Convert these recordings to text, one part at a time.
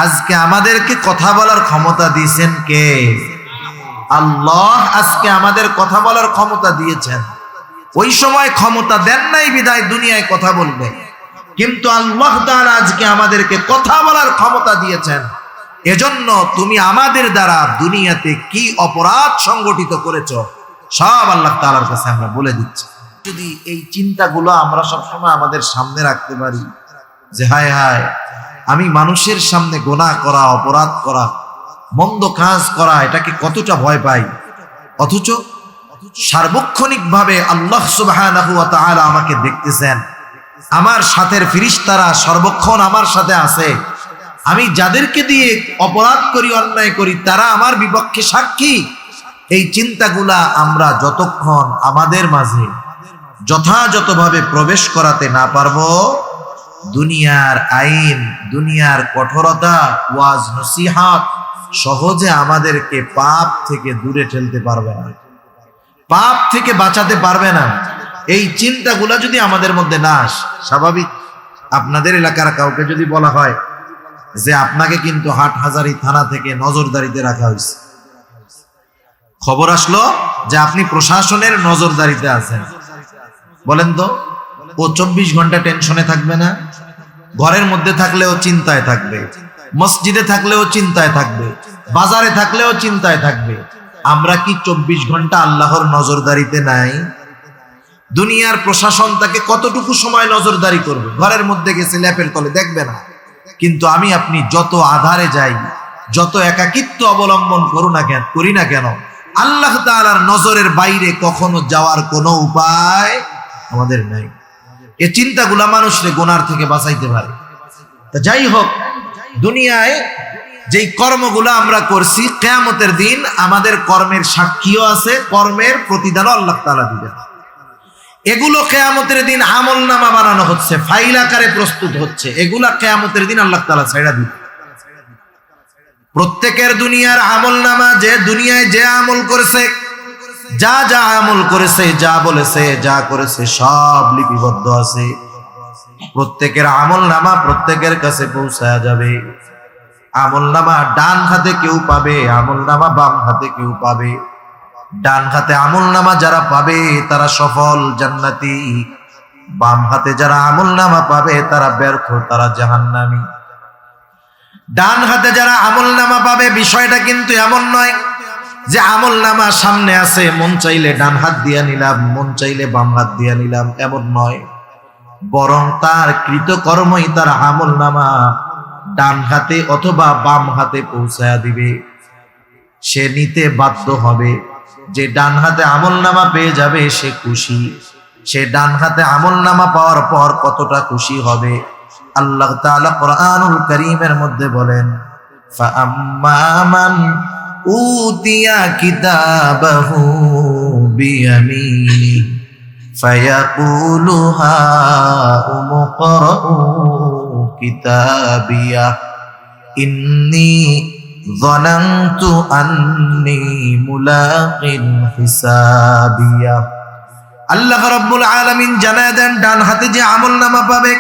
আজকে আমাদেরকে কথা বলার ক্ষমতা দিয়েছেন কে? আল্লাহ আজকে আমাদের কথা বলার ক্ষমতা দিয়েছেন। ওই সময় ক্ষমতা দেন নাই বিধায় দুনিয়ায় কথা বলবে, কিন্তু আল্লাহ তাআলা আজকে আমাদেরকে কথা বলার ক্ষমতা দিয়েছেন। এজন্য তুমি আমাদের দ্বারা দুনিয়াতে কি অপরাধ সংগঠিত করেছো সব আল্লাহ তাআলার কাছে আমরা বলে দিচ্ছি। যদি এই চিন্তাগুলো আমরা সবসময় আমাদের সামনে রাখতে পারি যে হায় হায় আমি মানুষের সামনে গুনাহ করা, অপরাধ করা, মন্দ কাজ করা এটাকে কতটা ভয় পাই, অথচ সার্বক্ষণিকভাবে আল্লাহ সুবহানাহু ওয়া তাআলা আমাকে দেখতেছেন। আমার সাথের ফেরেশতারা সর্বক্ষণ আমার সাথে আছে। আমি যাদেরকে দিয়ে অপরাধ করি, অন্যায় করি, তারা আমার বিপক্ষে সাক্ষী। এই চিন্তাগুলা আমরা যতক্ষণ আমাদের মাঝে যথাযথভাবে প্রবেশ করাতে না পারবো, দুনিয়ার আইন, দুনিয়ার কঠোরতা, ওয়াজ নসিহত সহজে আমাদেরকে পাপ থেকে দূরে ঠেলতে পারবে না, পাপ থেকে বাঁচাতে পারবে না। এই চিন্তাগুলা যদি আমাদের মধ্যে না আসে, স্বাভাবিক আপনাদের এলাকার কাউকে যদি বলা হয় যে আপনাকে কিন্তু হাটহাজারী থানা থেকে নজরদারিতে রাখা হয়েছে, খবর আসলো যে আপনি প্রশাসনের নজরদারিতে আছেন, বলেন তো ও 24 ঘন্টা টেনশনে থাকবে না? ঘরের মধ্যে থাকলেও চিন্তায় থাকবে, মসজিদে থাকলেও চিন্তায় থাকবে, বাজারে থাকলেও চিন্তায় থাকবে। আমরা কি 24 ঘন্টা আল্লাহর নজরদারিতে নাই? দুনিয়ার প্রশাসন তাকে কতটুকু সময় নজরদারি করবে? ঘরের মধ্যে গেছে ল্যাপের তলে দেখবে না, কিন্তু আমি আপনি যত আধারে যাই, যত একাকিত্ব অবলম্বন করি না কেন, আল্লাহ তাআলার নজরের বাইরে কখনো যাওয়ার কোনো উপায় আমাদের নাই। এই চিন্তাগুলা মানুষকে গুনার থেকে বাঁচাইতে পারে। তা যাই হোক, দুনিয়ায় যেই কর্মগুলো আমরা করছি, কিয়ামতের দিন আমাদের কর্মের সাক্ষীও আছে, কর্মের প্রতিদানও আল্লাহ তাআলা দিবেন। এগুলো কিয়ামতের দিন আমলনামা বানানো হচ্ছে, ফাইল আকারে প্রস্তুত হচ্ছে। এগুলা কিয়ামতের দিন আল্লাহ তাআলা ছাইড়া দিবেন। প্রত্যেকের দুনিয়ার আমলনামা, যে দুনিয়ায় যে আমল করেছে, যা যা আমল করেছে, যা বলেছে, যা করেছে, সব লিপিবদ্ধ আছে। প্রত্যেকের আমলনামা প্রত্যেকের কাছে পৌঁছায়া যাবে। আমলনামা ডান হাতে কেউ পাবে, আমলনামা বাম হাতে কেউ পাবে। ডান হাতে আমলনামা যারা পাবে তারা সফল জান্নাতি, বাম হাতে যারা আমলনামা পাবে তারা ব্যর্থ, তারা জাহান্নামী। ডান হাতে যারা আমলনামা পাবে, বিষয়টা কিন্তু এমন নয় যে আমলনামা সামনে আছে, মন চাইলে ডান হাত দিয়া নিলাম, মন চাইলে বাম হাত দিয়া নিলাম, এমন নয়। বরং তার কৃতকর্মই তার আমলনামা ডান হাতে অথবা বাম হাতে পৌঁছায়া দিবে। সে নিতে বাধ্য হবে। যে ডান হাতে আমলনামা পেয়ে যাবে সে খুশি। সে ডান হাতে আমলনামা পাওয়ার পর কতটা খুশি হবে, আল্লাহ তাআলা কোরআনুল কারীমের মধ্যে বলেন, ফাআম্মা মান উতিয়া কিতাবাহু বিয়ামিনি ফায়াকুলু হাউমু করাউ কিতাবিয়া ইন্নী যানানতু আন্নী মুলাকিন হিসাবিয়া। আল্লাহ রাব্বুল আলামিন জানায় দেন, ডান হাতে যে আমলনামা পাবে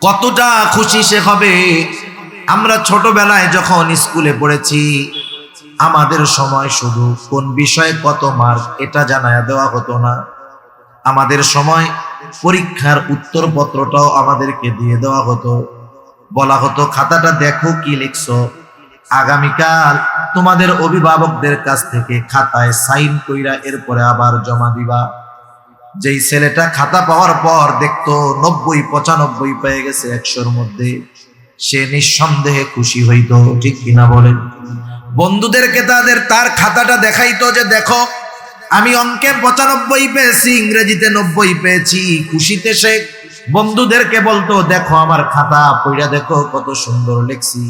কতটা খুশি সে হবে। আমরা ছোটবেলায় যখন স্কুলে পড়েছি, আমাদের সময় শুধু কোন বিষয়ে কত মার্ক এটা জানায়া দেওয়া হতো না। আমাদের সময় পরীক্ষার উত্তরপত্রটাও আমাদেরকে দিয়ে দেওয়া হতো। বলা হতো খাতাটা দেখো কি লিখছো, আগামীকাল তোমাদের অভিভাবকদের কাছ থেকে খাতায় সাইন কইরা এরপরে আবার জমা দিবা। যেই ছেলেটা খাতা পাওয়ার পর দেখতো 90-95 পেয়ে গেছে 100-র মধ্যে, সে নিঃসন্দেহে খুশি হইতো, ঠিক কিনা বলেন? বন্ধুদেরকে তার খাতাটা দেখাইতো যে দেখো আমি অঙ্কে 95 পেয়েছি, ইংরেজিতে 90 পেয়েছি। খুশিতে সে বন্ধুদেরকে বলতো দেখো আমার খাতা, পড়া দেখো কত সুন্দর লিখছি।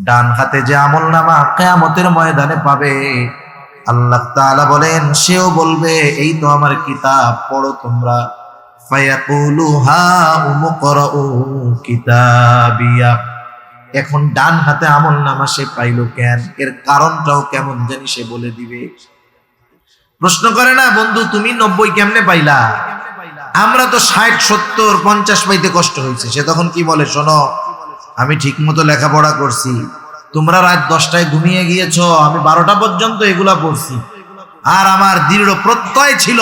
ডান হাতে যে আমলনামা কিয়ামতের ময়দানে পাবে, আল্লাহ তাআলা বলেন সেও বলবে এই তো আমার কিতাব, পড়ো তোমরা। ফায়াকুলু হাউমু করাউ কিতাবিয়া। এখন ডান হাতে আমলনামা সে পাইলো কেন, এর কারণটাও কেমন জানি সে বলে দিবে। প্রশ্ন করে না, বন্ধু তুমি 90 কেমনে পাইলা? আমরা তো 60, 70, 50 পাইতে কষ্ট হয়েছে। সে তখন কি বলে, শোনো আমি ঠিক মতো লেখাপড়া করছি, তোমরা রাত 10টায় ঘুমিয়ে গিয়েছো, আমি 12টা পর্যন্ত এগুলা পড়ছি। আর আমার দৃঢ় প্রত্যয় ছিল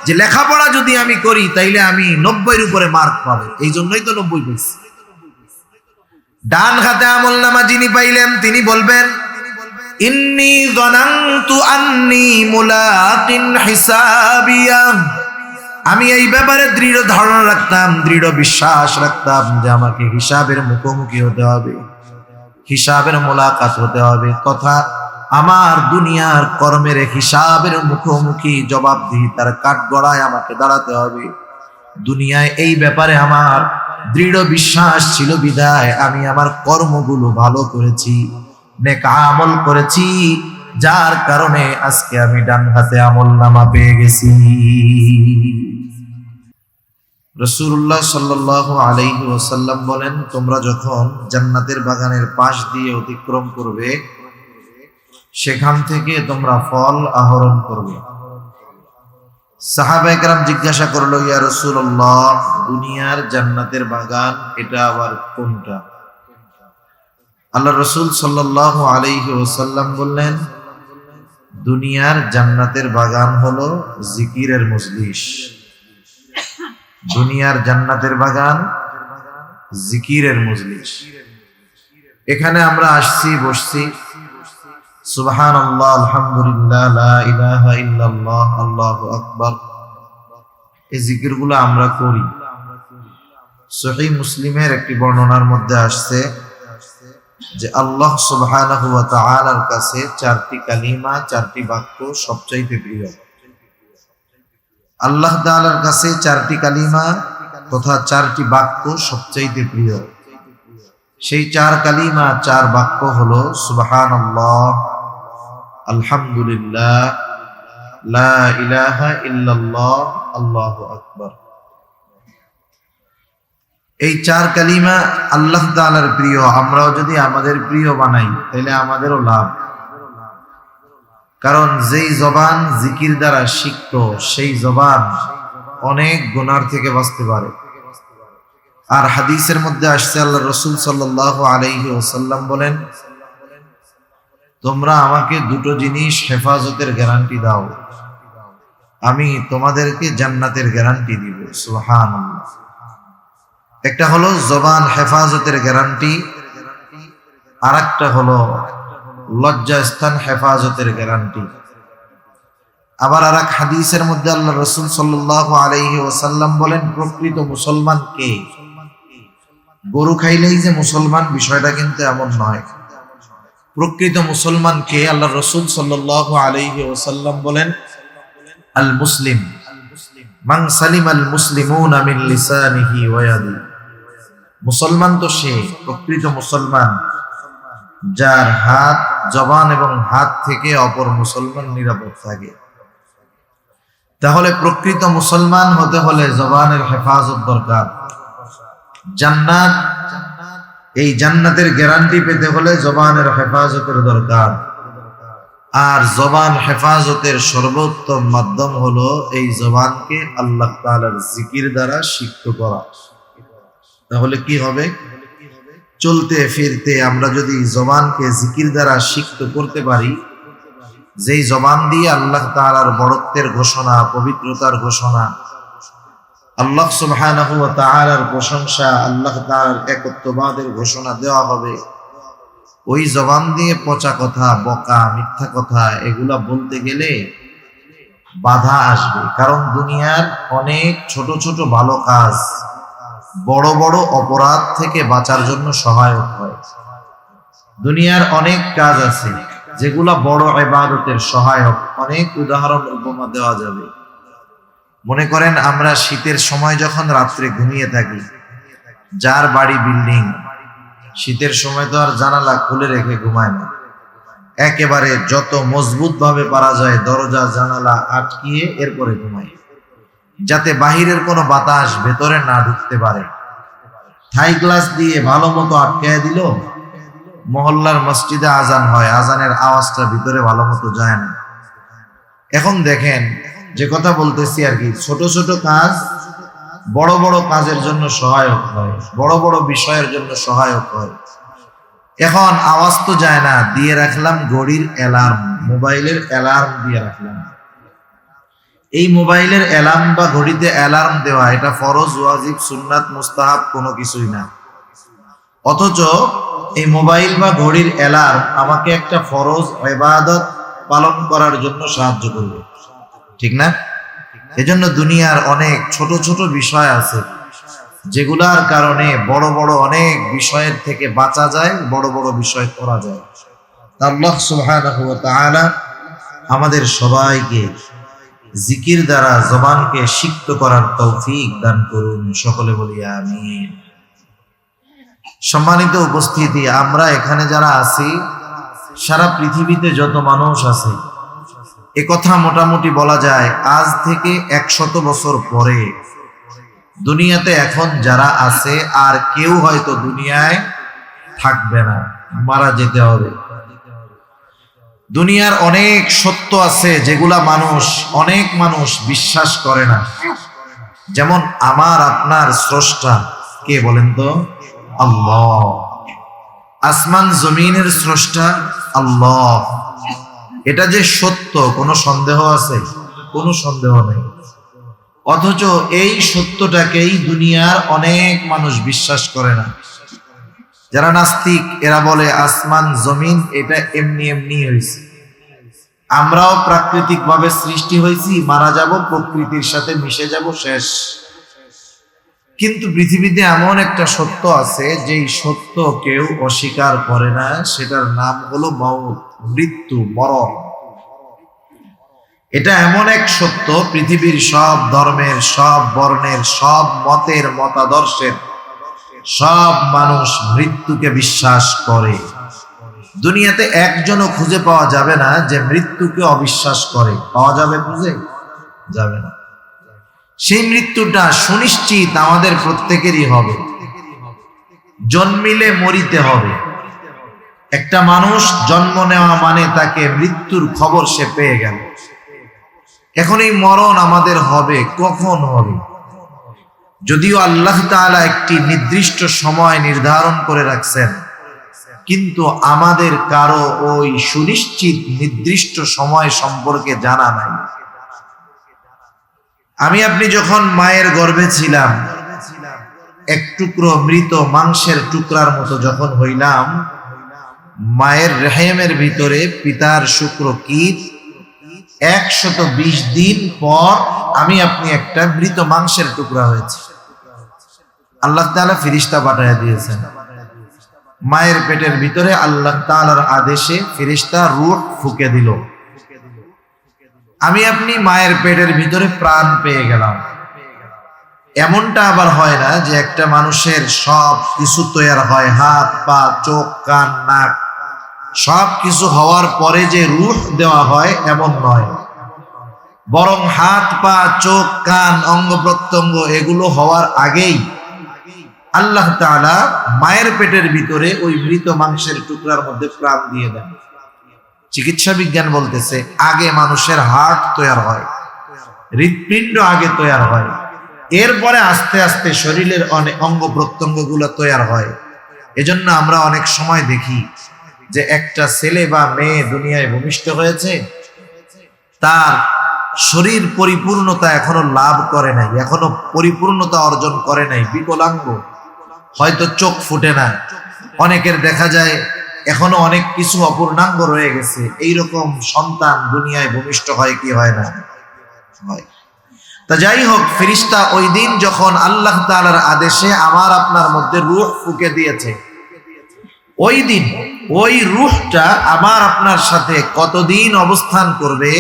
যে লেখাপড়া যদি আমি করি তাইলে আমি 90-এর উপরে মার্ক পাবো, এই জন্যই তো 90 পেয়েছি। ডান হাতে আমল নামা যিনি পাইলেন তিনি বলবেন, ইন্নী যানানতু আন্নী মুলাকিন হিসাবিয়া, আমি এই ব্যাপারে দৃঢ় ধারণা রাখতাম, দৃঢ় বিশ্বাস রাখতাম যে আমাকে হিসাবের মুখোমুখি হতে হবে, হিসাবের মোলাকাত হতে হবে, তথা আমার দুনিয়ার কর্মের হিসাবের মুখোমুখি জবাবদিহিতার কাঠগড়ায় আমাকে দাঁড়াতে হবে। দুনিয়ায় এই ব্যাপারে আমার দৃঢ় বিশ্বাস ছিল বিধায় আমি আমার কর্মগুলো ভালো করেছি, নেক আমল করেছি, যার কারণে আজকে আমি ডান হাতে আমল নামা পেয়ে গেছি। রাসূলুল্লাহ সাল্লাল্লাহু আলাইহি ওয়াসাল্লাম বলেন, তোমরা যখন জান্নাতের বাগানের পাশ দিয়ে অতিক্রম করবে সেখান থেকে তোমরা ফল আহরণ করবে। সাহাবায়ে কেরাম জিজ্ঞাসা করলো, ইয়া রাসূলুল্লাহ, দুনিয়ার জান্নাতের বাগান এটা আবার কোনটা? আল্লাহ রাসূল সাল্লাল্লাহু আলাইহি ওয়াসাল্লাম বললেন, দুনিয়ার জান্নাতের বাগান হলো জিকিরের মজলিস। দুনিয়ার জান্নাতের বাগান জিকিরের মজলিস। এখানে আমরা আসছি, বসছি, সুবহানাল্লাহ, আলহামদুলিল্লাহ, লা ইলাহা ইল্লাল্লাহ, আল্লাহু আকবার, এই জিকিরগুলো আমরা করি। সহিহ মুসলিমের একটি বর্ণনার মধ্যে আসছে যে আল্লাহ সুবহানাহু ওয়া তাআলার কাছে 4টি কালিমা, 4টি বাক্য সবচাইতে প্রিয়। আল্লাহ তাআলার কাছে 4টি কালিমা তথা 4টি বাক্য সবচাইতে প্রিয়। সেই 4 কালিমা, 4 বাক্য হলো সুবহানাল্লাহ, আলহামদুলিল্লাহ, লা ইলাহা ইল্লাল্লাহ, আল্লাহু আকবার। এই 4 কালিমা আল্লাহ তাআলার প্রিয়। আমরাও যদি আমাদের প্রিয় বানাই তাহলে আমাদেরও লাভ। কারণ যেই জবান জিকির দ্বারা সিক্ত সেই জবান অনেক গুনার থেকে বাঁচতে পারে। আর হাদিসের মধ্যে আসছে, আল্লাহ রাসূল সাল্লাল্লাহু আলাইহি ওয়াসাল্লাম বলেন, তোমরা আমাকে 2টো জিনিস হেফাজতের গ্যারান্টি দাও, আমি তোমাদেরকে জান্নাতের গ্যারান্টি দিব। সুবহানাল্লাহ। একটা হলো জবান হেফাজতের গ্যারান্টি, আর একটা হলো লজ্জাস্থান হেফাজতের গ্যারান্টি। আবার আর এক হাদিসের মধ্যে আল্লাহ রাসূল সাল্লাল্লাহু আলাইহি ওয়াসাল্লাম বলেন, প্রকৃত মুসলমান কে? গরু খাইলেই যে মুসলমান, বিষয়টা কিন্তু এমন নয়। প্রকৃত মুসলমান কে? আল্লাহ রাসূল সাল্লাল্লাহু আলাইহি ওয়াসাল্লাম বলেন, আল মুসলিম মান সালিমাল মুসলিমুনা মিন লিসানিহি ওয়া ইয়াদিহি। মুসলমান তো সে, প্রকৃত মুসলমান যার হাত, জবান এবং হাত থেকে অপর মুসলমান নিরাপদ থাকে। তাহলে প্রকৃত মুসলমান হতে হলে জবানের হেফাজত দরকার। জান্নাত, এই জান্নাতের গ্যারান্টি পেতে হলে জবানের হেফাজতের দরকার। আর জবান হেফাজতের সর্বোত্তম মাধ্যম হলো এই জবানকে আল্লাহ তাআলার জিকির দ্বারা সিক্ত করা। তাহলে কি হবে? চলতে ফিরতে আমরা যদি জবানকে জিকির দ্বারা সিক্ত করতে পারি, যেই জবান দিয়ে আল্লাহ তাআলার বড়ত্বের ঘোষণা, পবিত্রতার ঘোষণা, আল্লাহ সুবহানাহু ওয়া তাআলার প্রশংসা, আল্লাহ তাআলার একত্ববাদের ঘোষণা দেওয়া হবে, ওই জবান দিয়ে পচা কথা, বকা, মিথ্যা কথা এগুলা বলতে গেলে বাধা আসবে। কারণ দুনিয়ার অনেক ছোট ছোট ভালো কাজ বড় বড় অপরাধ থেকে বাঁচার জন্য সহায়ক হয়। দুনিয়ার অনেক কাজ আছে যেগুলা বড় ইবাদতের সহায়ক। অনেক উদাহরণ উপমা দেওয়া যাবে। মনে করেন আমরা শীতের সময় যখন রাত্রে ঘুমিয়ে থাকি, যার বাড়ি বিল্ডিং, শীতের সময় তো আর জানালা খুলে রেখে ঘুমায় না, একেবারে যত মজবুত ভাবে পারা যায় দরজা জানালা আটকিয়ে এরপরে ঘুমায়, যাতে বাহিরের কোনো বাতাস ভেতরে না ঢুকতে পারে। থাই গ্লাস দিয়ে ভালো মতো আটকায় দিল, মহল্লার মসজিদে আজান হয়, আজানের আওয়াজটা ভিতরে ভালো মতো যায় না। এখন দেখেন যে কথা বলতেছি আর কি, ছোট ছোট কাজ বড় বড় কাজের জন্য সহায়ক হয়, বড় বড় বিষয়ের জন্য সহায়ক হয়। এখন আওয়াজ তো যায় না, দিয়ে রাখলাম ঘড়ির অ্যালার্ম, মোবাইলের অ্যালার্ম দিয়ে রাখলাম। এই মোবাইলের অ্যালার্ম বা ঘড়িতে অ্যালার্ম দেওয়া এটা ফরজ, ওয়াজিব, সুন্নাত, মুস্তাহাব কোনো কিছুই না। অথচ এই মোবাইল বা ঘড়ির অ্যালার্ম আমাকে একটা ফরজ ইবাদত পালন করার জন্য সাহায্য করবে, ঠিক না? এজন্য দুনিয়ার অনেক ছোট ছোট বিষয় আছে যেগুলার কারণে বড় বড় অনেক বিষয়ের থেকে বাঁচা যায়, বড় বড় বিষয় করা যায়। আল্লাহ সুবহানাহু ওয়া তাআলা আমাদের সবাইকে জিকির দ্বারা জবানকে সিক্ত করার তৌফিক দান করুন, সকলে বলি আমিন। সম্মানিত উপস্থিতি, আমরা এখানে যারা আছি, সারা পৃথিবীতে যত মানুষ আছে, এ কথা মোটামুটি বলা যায় আজ থেকে 100 বছর পরে দুনিয়াতে এখন যারা আছে আর কেউ হয়তো দুনিয়ায় থাকবে না, মারা যেতে হবে। দুনিয়ার অনেক সত্য আছে যেগুলা অনেক মানুষ বিশ্বাস করে না। যেমন আমার আপনার স্রষ্টা কে বলেন তো? আল্লাহ। আসমান জমিনের স্রষ্টা আল্লাহ। এটা যে সত্য, কোনো সন্দেহ আছে? কোনো সন্দেহ নেই। অথচ এই সত্যটাকেই দুনিয়ার অনেক মানুষ বিশ্বাস করে না। যারা নাস্তিক এরা বলে আসমান জমিন এটা এমনি এমনি হয়েছে, আমরাও প্রাকৃতিক ভাবে সৃষ্টি হয়েছি, মারা যাব, প্রকৃতির সাথে মিশে যাব, শেষ। কিন্তু পৃথিবীতে এমন একটা সত্য আছে যেই সত্য কেউ অস্বীকার করে না, সেটার নাম হলো মওত, মৃত্যু, মরণ। এটা এমন এক সত্য, পৃথিবীর সব ধর্মের, সব বর্ণের, সব মতের, মতাদর্শের সব মানুষ মৃত্যুকে বিশ্বাস করে। দুনিয়াতে একজনও খুঁজে পাওয়া যাবে না যে মৃত্যুকে অবিশ্বাস করে। পাওয়া যাবে? খুঁজে যাবে না। সেই মৃত্যুটা সুনিশ্চিত আমাদের প্রত্যেকেরই হবে। জন্মিলে মরিতে হবে। একটা মানুষ জন্ম নেওয়া মানে তাকে মৃত্যুর খবর সে পেয়ে গেল। এখন এই মরণ আমাদের হবে, কখন হবে? যদিও আল্লাহ তাআলা একটি নির্দিষ্ট সময় নির্ধারণ করে রাখছেন, কিন্তু আমাদের কারো ওই সুনিশ্চিত নির্দিষ্ট সময় সম্পর্কে জানা নাই। আমি আপনি যখন মায়ের গর্ভে ছিলাম, এক টুকরো মৃত মাংসের টুকরার মতো যখন হইলাম, মায়ের রেহেমের ভিতরে পিতার শুক্রকীট 120 দিন পর আমি আপনি একটা মৃত মাংসের টুকরা হয়েছে। আল্লাহ তাআলা ফেরেশতা পাঠিয়ে দিয়েছেন। মায়ের পেটের ভিতরে আল্লাহ তাআলার আদেশে ফেরেশতা রূহ ফুঁকে দিল। আমি আপনি মায়ের পেটের ভিতরে প্রাণ পেয়ে গেলাম। এমনটা আবার হয় না যে একটা মানুষের সব কিছু তৈরি হয়, হাত, পা, চোখ, কান, নাক সব কিছু হওয়ার পরে যে রূহ দেওয়া হয়, এমন নয়। বরং হাত, পা, চোখ, কান, অঙ্গ প্রত্যঙ্গ এগুলো হওয়ার আগেই আল্লাহ তাআলা মায়ের পেটের ভিতরে ওই মৃত মাংসের টুকরার মধ্যে প্রাণ দিয়ে দেন। চিকিৎসা বিজ্ঞান বলতেছে আগে মানুষের হার্ট তৈরি হয়, হৃৎপিণ্ড আগে তৈরি হয়, এরপরে আস্তে আস্তে শরীরের অনেক অঙ্গ প্রত্যঙ্গ গুলো তৈরি হয়। এজন্য আমরা অনেক সময় দেখি যে একটা ছেলে বা মেয়ে দুনিয়ায় ভূমিষ্ঠ হয়েছে, তার শরীর পরিপূর্ণতা এখনো লাভ করে নাই, এখনো পরিপূর্ণতা অর্জন করে নাই, বিকলাঙ্গ, হয়তো চোখ ফুটে না, অনেকের দেখা যায় এখনো অনেক কিছু অপূর্ণাঙ্গ রয়ে গেছে। এইরকম সন্তান দুনিয়ায় ভূমিষ্ঠ হয় কি হয় না? হয়। তা যাই হোক, ফেরেশতা ওই দিন যখন আল্লাহ তাআলার আদেশে আমার আপনার মধ্যে রূহ ফুঁকে দিয়েছে, ওই দিন ওই রূহটা আমার আপনার সাথে কতদিন অবস্থান করবে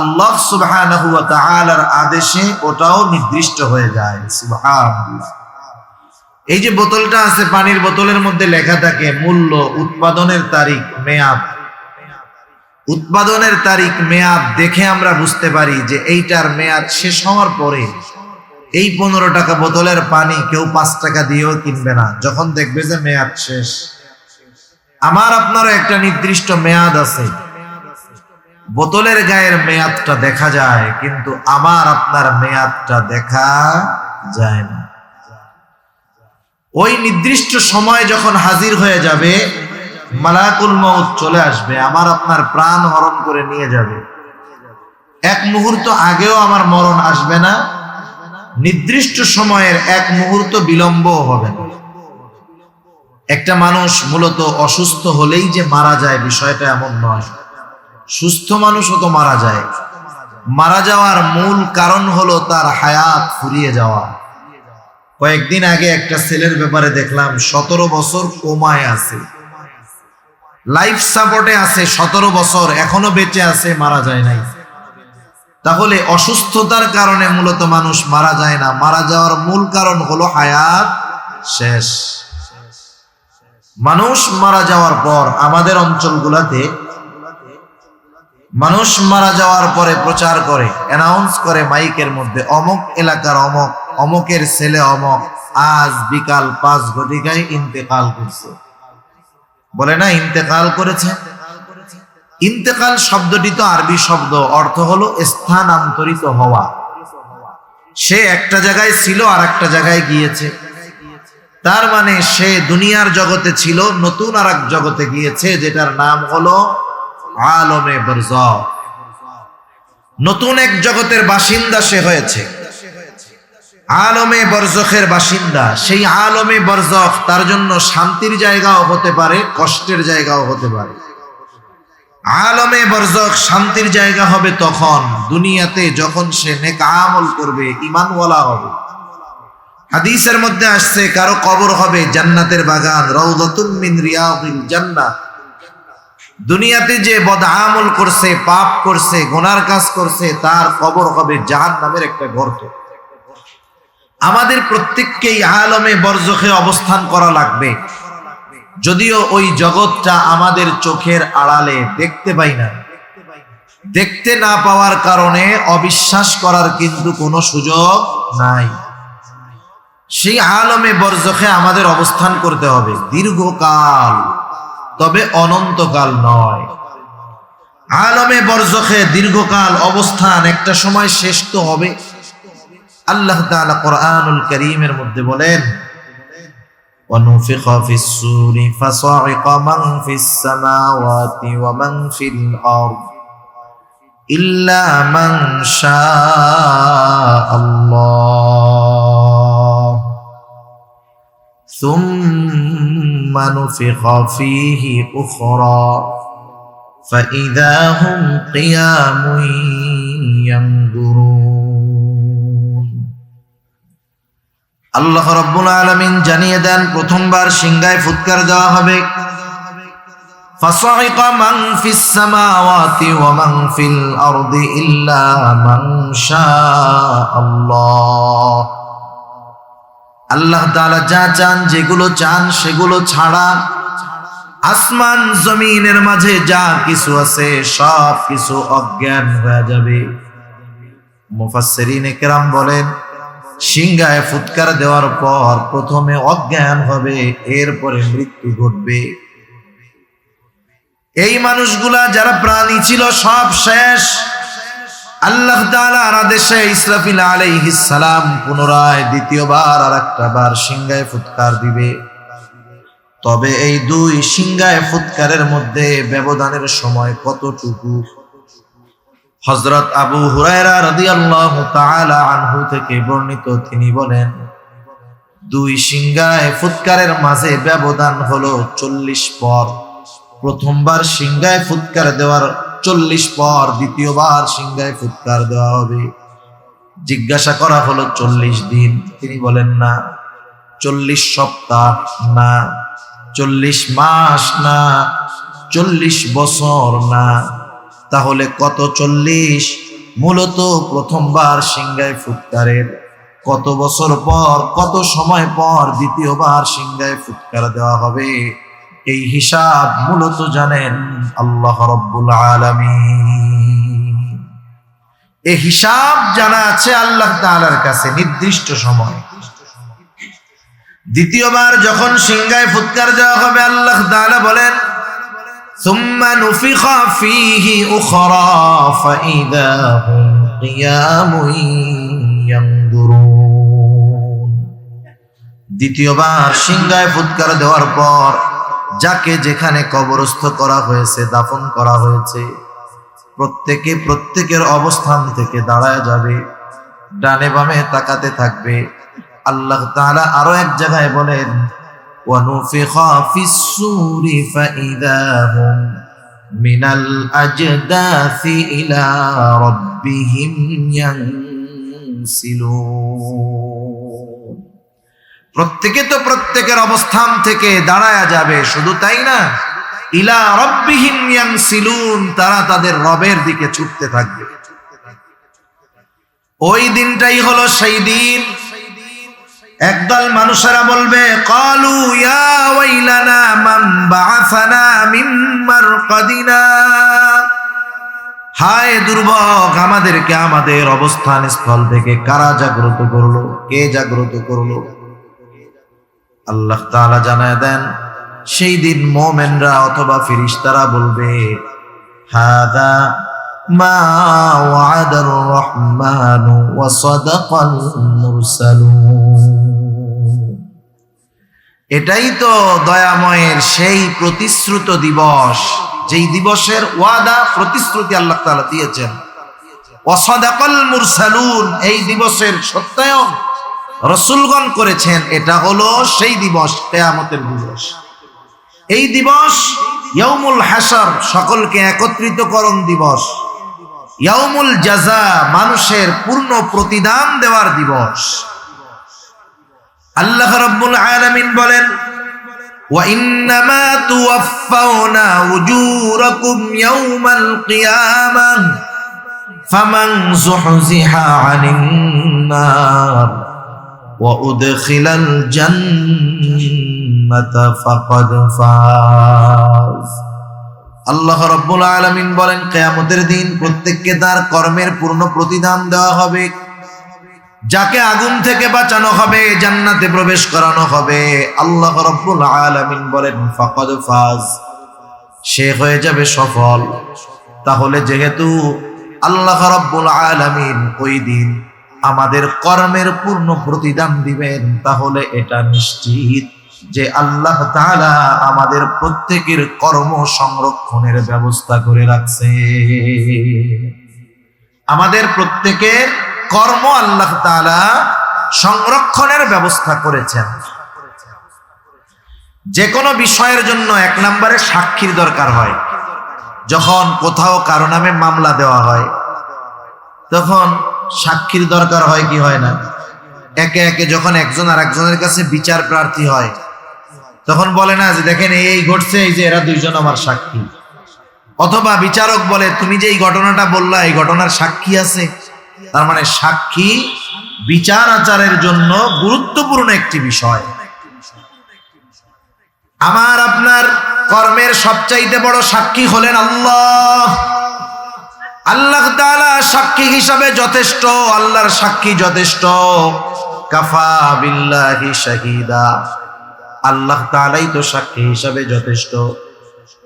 আল্লাহ সুবহানাহু ওয়া তাআলার আদেশে ওটাও নির্দিষ্ট হয়ে যায়। সুবহানাল্লাহ। এই যে বোতলটা আছে, পানির বোতলের মধ্যে লেখা থাকে মূল্য, উৎপাদনের তারিখ, মেয়াদ। উৎপাদনের তারিখ, মেয়াদ দেখে আমরা বুঝতে পারি যে এইটার মেয়াদ শেষ হওয়ার পরে এই 15 টাকা বোতলের পানি কেউ 5 টাকা দিয়েও কিনবে না, যখন দেখবে যে মেয়াদ শেষ। আমার আপনারও একটা নির্দিষ্ট মেয়াদ আছে। বোতলের গায়ের মেয়াদটা দেখা যায়, কিন্তু আমার আপনার মেয়াদটা দেখা যায় না। ওই নির্দিষ্ট সময় যখন হাজির হয়ে যাবে, মালাকুল মউত চলে আসবে, আমার আপনার প্রাণ হরণ করে নিয়ে যাবে। এক মুহূর্ত আগেও আমার মরণ আসবে না, নির্দিষ্ট সময়ের এক মুহূর্ত বিলম্বও হবে না। একটা মানুষ মূলত অসুস্থ হলেই যে মারা যায় বিষয়টা এমন নয়, সুস্থ মানুষও তো মারা যায়। মারা যাওয়ার মূল কারণ হলো তার হায়াত ফুরিয়ে যাওয়া। কয়েকদিন আগে একটা ছেলের ব্যাপারে দেখলাম, 17 বছর কোমায় আছে, লাইফ সাপোর্টে আছে, 17 বছর এখনো বেঁচে আছে, মারা যায় নাই। তাহলে অসুস্থতার কারণে মূলত মানুষ মারা যায় না, মারা যাওয়ার মূল কারণ হলো হায়াত শেষ। মানুষ মারা যাওয়ার পর আমাদের অঞ্চলগুলোতে মানুষ মারা যাওয়ার পরে প্রচার করে, অ্যানাউন্স করে মাইকের মধ্যে, অমুক এলাকার অমুক, অমুকের ছেলে অমুক আজ বিকাল 5 ঘটিকায় ইন্তেকাল করছে। বলে না ইন্তেকাল করেছে। ইন্তেকাল শব্দটি তো আরবি শব্দ, অর্থ হলো স্থানান্তরিত হওয়া। সে একটা জায়গায় ছিল আর একটা জায়গায় গিয়েছে, তার মানে সে দুনিয়ার জগতে ছিল, নতুন আর এক জগতে গিয়েছে, যেটার নাম হলো আলমে বরজখ। নতুন এক জগতের বাসিন্দা সে হয়েছে, আলমে বরজখের বাসিন্দা। সেই আলমে বরজখ তার জন্য শান্তির জায়গাও হতে পারে, কষ্টের জায়গাও হতে পারে। আলমে বরজখ শান্তির জায়গা হবে তখন দুনিয়াতে যখন সে নেক আমল করবে, ঈমানওয়ালা হবে। হাদিসের মধ্যে আসছে কারো কবর হবে জান্নাতের বাগান, রাউযাতুম মিন রিয়াদিল জান্নাহ। দুনিয়াতে যে বদ আমল করছে, পাপ করছে, গুনার কাজ করছে, তার কবর হবে জাহান্নামের একটা গর্ত। আমাদের প্রত্যেককেই আলমে বরজখে অবস্থান করা লাগবে, যদিও ওই জগৎটা আমাদের চোখের আড়ালে দেখতে পাই না। দেখতে না পাওয়ার কারণে অবিশ্বাস করার কিন্তু কোনো সুযোগ নাই। সেই আলমে বরজখে আমাদের অবস্থান করতে হবে দীর্ঘকাল, তবে অনন্তকাল নয়। আলমে বরজখে দীর্ঘকাল অবস্থান, একটা সময় শেষ তো হবে। আল্লাহ তাআলা কোরআনুল কারীমের মধ্যে বলেন, وَنُفِخَ فِي الصُّورِ فَصَعِقَ مَنْ فِي السَّمَاوَاتِ وَمَنْ فِي الْأَرْضِ إِلَّا مَنْ شَاءَ اللَّهُ ثُمَّ نُفِخَ فِيهِ أُخْرَى فَإِذَا هُمْ قِيَامٌ يَنْظُرُونَ। আল্লাহ রাব্বুল আলামিন জানিয়ে দেন, প্রথমবার সিংহায় ফুৎকার দেওয়া হবে। ফাসাইকা মান ফিস সামাওয়াতি ওয়া মান ফিল আরদি ইল্লা মান শাআল্লাহ। আল্লাহ তাআলা যা চান, যেগুলো চান সেগুলো ছাড়া আসমান জমিনের মাঝে যা কিছু আছে সব কিছু অজ্ঞান হয়ে যাবে। মুফাসসিরিনে কেরাম বলেন, সিংহায় ফুৎকার দেওয়ার পর প্রথমে অজ্ঞান হবে, এরপরে মৃত্যু ঘটবে। এই মানুষগুলা যারা প্রাণী ছিল সব শেষ। আল্লাহ তাআলার আদেশে ইসরাফিল আলাইহিস সালাম পুনরায় দ্বিতীয়বার আর একটা বার সিংহায় ফুৎকার দিবে। তবে এই দুই সিংহায় ফুৎকারের মধ্যে ব্যবধানের সময় কতটুকু? হযরত আবু হুরায়রা রাদিয়াল্লাহু তাআলা আনহু থেকে বর্ণিত, তিনি বলেন, দুই সিংহায় ফুৎকারের মাঝে ব্যবধান হলো 40 পর। প্রথমবার সিংহায় ফুৎকার দেওয়ার 40 পর দ্বিতীয়বার সিংহায় ফুৎকার দেওয়া হবে। জিজ্ঞাসা করা হলো 40 দিন, তিনি বলেন না। 40 সপ্তাহ না, 40 মাস না, 40 বছর না, তাহলে কত 40? মূলত প্রথমবার সিংহায় ফুৎকারের কত বছর পর, কত সময় পর দ্বিতীয়বার সিংহায় ফুৎকার দেওয়া হবে, এই হিসাব মূলত জানেন আল্লাহ রাব্বুল আলামিন। এই হিসাব জানা আছে আল্লাহ তাআলার কাছে নির্দিষ্ট সময়। দ্বিতীয়বার যখন সিংহায় ফুৎকার দেওয়া হবে, আল্লাহ তাআলা বলেন, ثم نفخ فيه أخرى فإذا هم قيام ينظرون। দ্বিতীয়বার সিংহায় ফুৎকার দেওয়ার পর যাকে যেখানে কবরস্থ করা হয়েছে, দাফন করা হয়েছে, প্রত্যেকের অবস্থান থেকে দাঁড়ায় যাবে, ডানে বামে তাকাতে থাকবে। আল্লাহ তাআলা আরো এক জায়গায় বলেন, ওয়ানুফিখা ফিস-সূরি ফাইযা হুম মিনাল আজদাসি ইলা রাব্বিহিম ইয়ানসিলুন। প্রত্যেকের অবস্থান থেকে দাঁড়ায়া যাবে, শুধু তাই না, ইলা রাব্বিহিম ইয়ানসিলুন, তারা তাদের রবের দিকে ছুটতে থাকবে। ওই দিনটাই হলো সেই দিন একদল মানুষেরা বলবে, ক্বালু ইয়া ওয়াইলানা মান বাআসানা মিন মারকাদিনা, হায় দুর্ভোগ, আমাদেরকে আমাদের অবস্থান স্থল থেকে কারা জাগ্রত করলো, কে জাগ্রত করলো? আল্লাহ তাআলা জানায় দেন, সেই দিন মুমিনরা অথবা ফেরেশতারা বলবে, হাদা মা ওয়াদার রহমানু ওয়া সাদাকাল মুরসালুন, এটাই তো দয়াময়ের সেই প্রতিশ্রুত দিবস, যেই দিবসের ওয়াদা প্রতিশ্রুতি আল্লাহ তাআলা দিয়েছেন। ওয়া সাদাকাল মুরসালুন, এই দিবসের সত্যায়ন রাসূলগণ করেছেন। এটা হলো সেই দিবস, কিয়ামতের দিবস। এই দিবস ইয়াউমুল হাসর, সকলকে একত্রিতকরণ দিবস। ইয়াউমুল জাযা, মানুষের পূর্ণ প্রতিদান দেওয়ার দিবস। আল্লাহ রাব্বুল আলামিন বলেন, ওয়া ইন্নামা তুওয়াফাউনা উজুরাকুম ইয়াউমাল কিয়ামাহ ফামান যুহজিহা আনিন নার ওয়া উদখিলাল জান্নাতা ফাকাদ ফাজ। আল্লাহ রাব্বুল আলামিন বলেন, কিয়ামতের দিন প্রত্যেককে তার কর্মের পূর্ণ প্রতিদান দেওয়া হবে। যাকে আগুন থেকে বাঁচানো হবে, জান্নাতে প্রবেশ করানো হবে। আল্লাহ রাব্বুল আলামিন বলেন, ফাকাদ ফাজ, সে হয়ে যাবে সফল। তাহলে যেহেতু আল্লাহ রাব্বুল আলামিন ওই দিন আমাদের কর্মের পূর্ণ প্রতিদান দিবেন, তাহলে এটা নিশ্চিত যে আল্লাহ তাআলা আমাদের প্রত্যেকের কর্ম সংরক্ষণের ব্যবস্থা করে রাখছে। আমাদের প্রত্যেকের কর্ম আল্লাহ তাআলা সংরক্ষণের ব্যবস্থা করেছেন। যে কোনো বিষয়ের জন্য এক নম্বরে সাক্ষীর দরকার হয়। যখন কোথাও কারো নামে মামলা দেওয়া হয়, তখন সাক্ষীর দরকার হয় কি হয় না? একে একে যখন একজন আর একজনের কাছে বিচার প্রার্থী হয়, তখন বলে না যে দেখেন এই ঘটছে, এই যে এরা দুইজন আমার সাক্ষী। অথবা বিচারক বলে, তুমি যে এই ঘটনাটা বললা, এই ঘটনার সাক্ষী আছে। তার মানে সাক্ষী বিচার আচারের জন্য গুরুত্বপূর্ণ একটি বিষয়। আমার আপনার কর্মের সবচাইতে বড় সাক্ষী হলেন আল্লাহ। আল্লাহ তাআলা সাক্ষী হিসাবে যথেষ্ট, আল্লাহর সাক্ষী যথেষ্ট। কাফা বিল্লাহি শাহিদা, আল্লাহ তাআলাই তো সাক্ষী হিসাবে যথেষ্ট।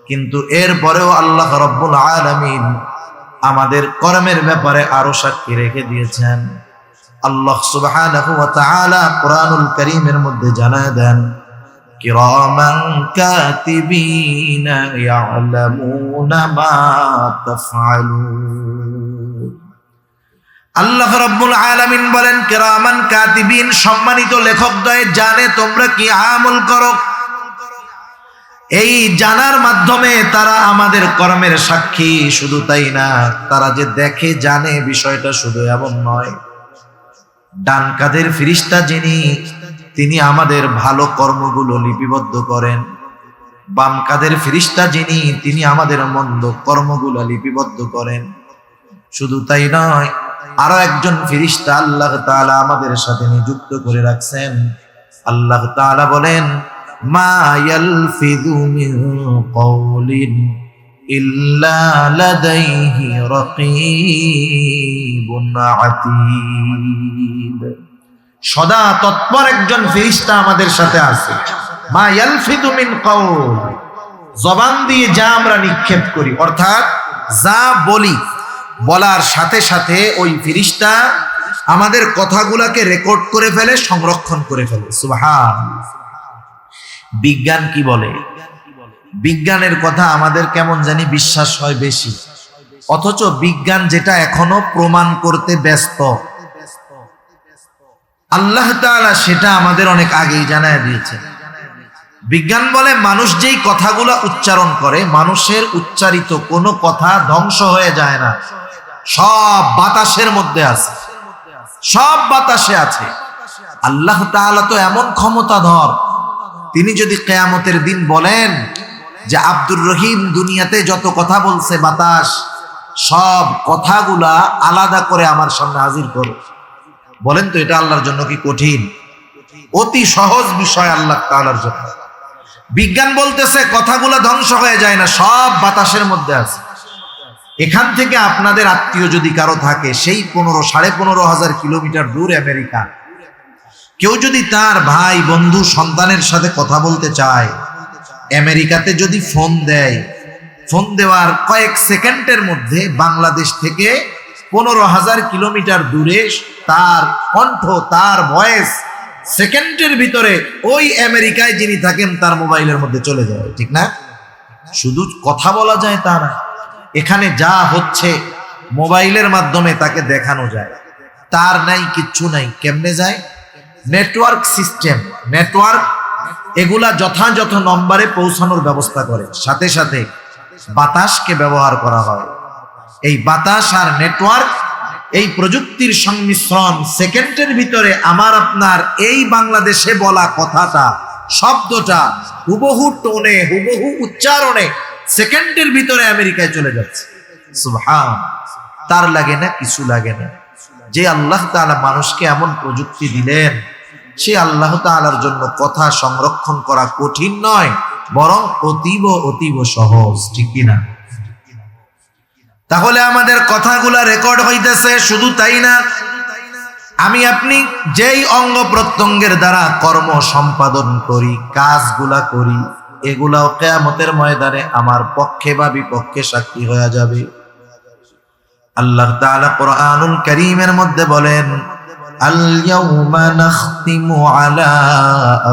কিন্তু এরপরেও আল্লাহ রাব্বুল আলামিন আমাদের কর্মের ব্যাপারে আরো সাক্ষী রেখে দিয়েছেন। আল্লাহ সুবহানাহু ওয়া তাআলা কুরআনুল কারীমের মধ্যে জানায় দেন, কিরামান কাতিবিনা ইয়ালামুনা মা তাফআলুন। আল্লাহ রাব্বুল আলামিন বলেন, কিরামান কাতিবিন, সম্মানিত লেখকদ্বয় জানে তোমরা কি আমল করো। এই জানার মাধ্যমে তারা আমাদের কর্মের সাক্ষী। শুধু তাই না, তারা যে দেখে জানে, বিষয়টা শুধু এমন নয়। ডান কাঁধের ফেরেশতা যিনি, তিনি আমাদের ভালো কর্মগুলো লিপিবদ্ধ করেন। বাম কাঁধের ফেরেশতা যিনি, তিনি আমাদের মন্দ কর্মগুলো লিপিবদ্ধ করেন। শুধু তাই নয়, আরো একজন ফেরেশতা আল্লাহ তাআলা আমাদের সাথে নিযুক্ত করে রাখছেন। আল্লাহ তাআলা বলেন, মা ইয়ালফিযু মিন কওলিন ইল্লা লাদাইহি রাকীবুন আতীদ। সদা তৎপর একজন ফেরেশতা আমাদের সাথে আছে। মা ইয়ালফিযু মিন কওল, জবান দিয়ে যা আমরা নিক্ষেপ করি, অর্থাৎ যা বলি, বলার সাথে সাথে ওই ফেরেশতা আমাদের কথাগুলাকে রেকর্ড করে ফেলে, সংরক্ষণ করে ফেলে। সুবহানাল্লাহ। বিজ্ঞান কি বলে? বিজ্ঞানের কথা আমাদের কেমন জানি বিশ্বাস হয় বেশি, অথচ বিজ্ঞান যেটা এখনো প্রমাণ করতে ব্যস্ত, আল্লাহ তাআলা সেটা আমাদের অনেক আগেই জানায় দিয়েছেন। বিজ্ঞান বলে মানুষ যেই কথাগুলো উচ্চারণ করে, মানুষের উচ্চারিত কোনো কথা ধ্বংস হয়ে যায় না, সব বাতাসের মধ্যে আছে, সব বাতাসে আছে। আল্লাহ তাআলা তো এমন ক্ষমতাধর, তিনি যদি কিয়ামতের দিন বলেন যে আব্দুর রহিম দুনিয়াতে যত কথা বলছে বাতাস, সব কথাগুলা আলাদা করে আমার সামনে হাজির করো, বলেন তো এটা আল্লাহর জন্য কি কঠিন? অতি সহজ বিষয় আল্লাহ তাআলার জন্য। বিজ্ঞান বলতেছে কথাগুলো ধ্বংস হয়ে যায় না, সব বাতাসের মধ্যে আছে। এখান থেকে আপনাদের আত্মীয় যদি কারো থাকে, সেই 15,500 কিলোমিটার দূর আমেরিকা, কেউ যদি তার ভাই বন্ধু সন্তানের সাথে কথা বলতে চায়, আমেরিকাতে যদি ফোন দেয়, ফোন দেওয়ার কয়েক সেকেন্ডের মধ্যে বাংলাদেশ থেকে 15,000 কিলোমিটার দূরে তার কণ্ঠ, তার ভয়েস সেকেন্ডের ভিতরে ওই আমেরিকায় যিনি থাকেন তার মোবাইলের মধ্যে চলে যায়, ঠিক না? শুধু কথা বলা যায় তা না, এখানে যা হচ্ছে মোবাইলের মাধ্যমে তাকে দেখানো যায়। তার নাই, কিচ্ছু নাই, কেমনে যায়? নেটওয়ার্ক সিস্টেম, নেটওয়ার্ক এগুলা যথাযথ নম্বরে পৌঁছানোর ব্যবস্থা করে, সাথে সাথে বাতাসকে ব্যবহার করা হয়। এই বাতাস আর নেটওয়ার্ক, এই প্রযুক্তির সংমিশ্রণ সেকেন্ডের ভিতরে আমার আপনার এই বাংলাদেশে বলা কথাটা, শব্দটা হুবহু টোনে, হুবহু উচ্চারণে সেকেন্ডের ভিতরে আমেরিকায় চলে যাচ্ছে। সুবহান। তার লাগে না, কিছু লাগে না। যে আল্লাহ তাআলা মানুষকে এমন প্রযুক্তি দিলেন, সে আল্লাহ তাআলার জন্য কথা সংরক্ষণ করা কঠিন নয়, বরং অতীব অতীব সহজ, ঠিক কিনা? তাহলে আমাদের কথাগুলা রেকর্ড হইতেছে। শুধু তাই না, আমি আপনি যেই অঙ্গ প্রত্যঙ্গের দ্বারা কর্ম সম্পাদন করি, কাজগুলা করি, এগুলাও কিয়ামতের ময়দানে আমার পক্ষে বা বিপক্ষে সাক্ষী হয়ে যাবে। আল্লাহ তাআলা কোরআনুল কারীমের মধ্যে বলেন, আল ইয়াউমা নাখতিমু আলা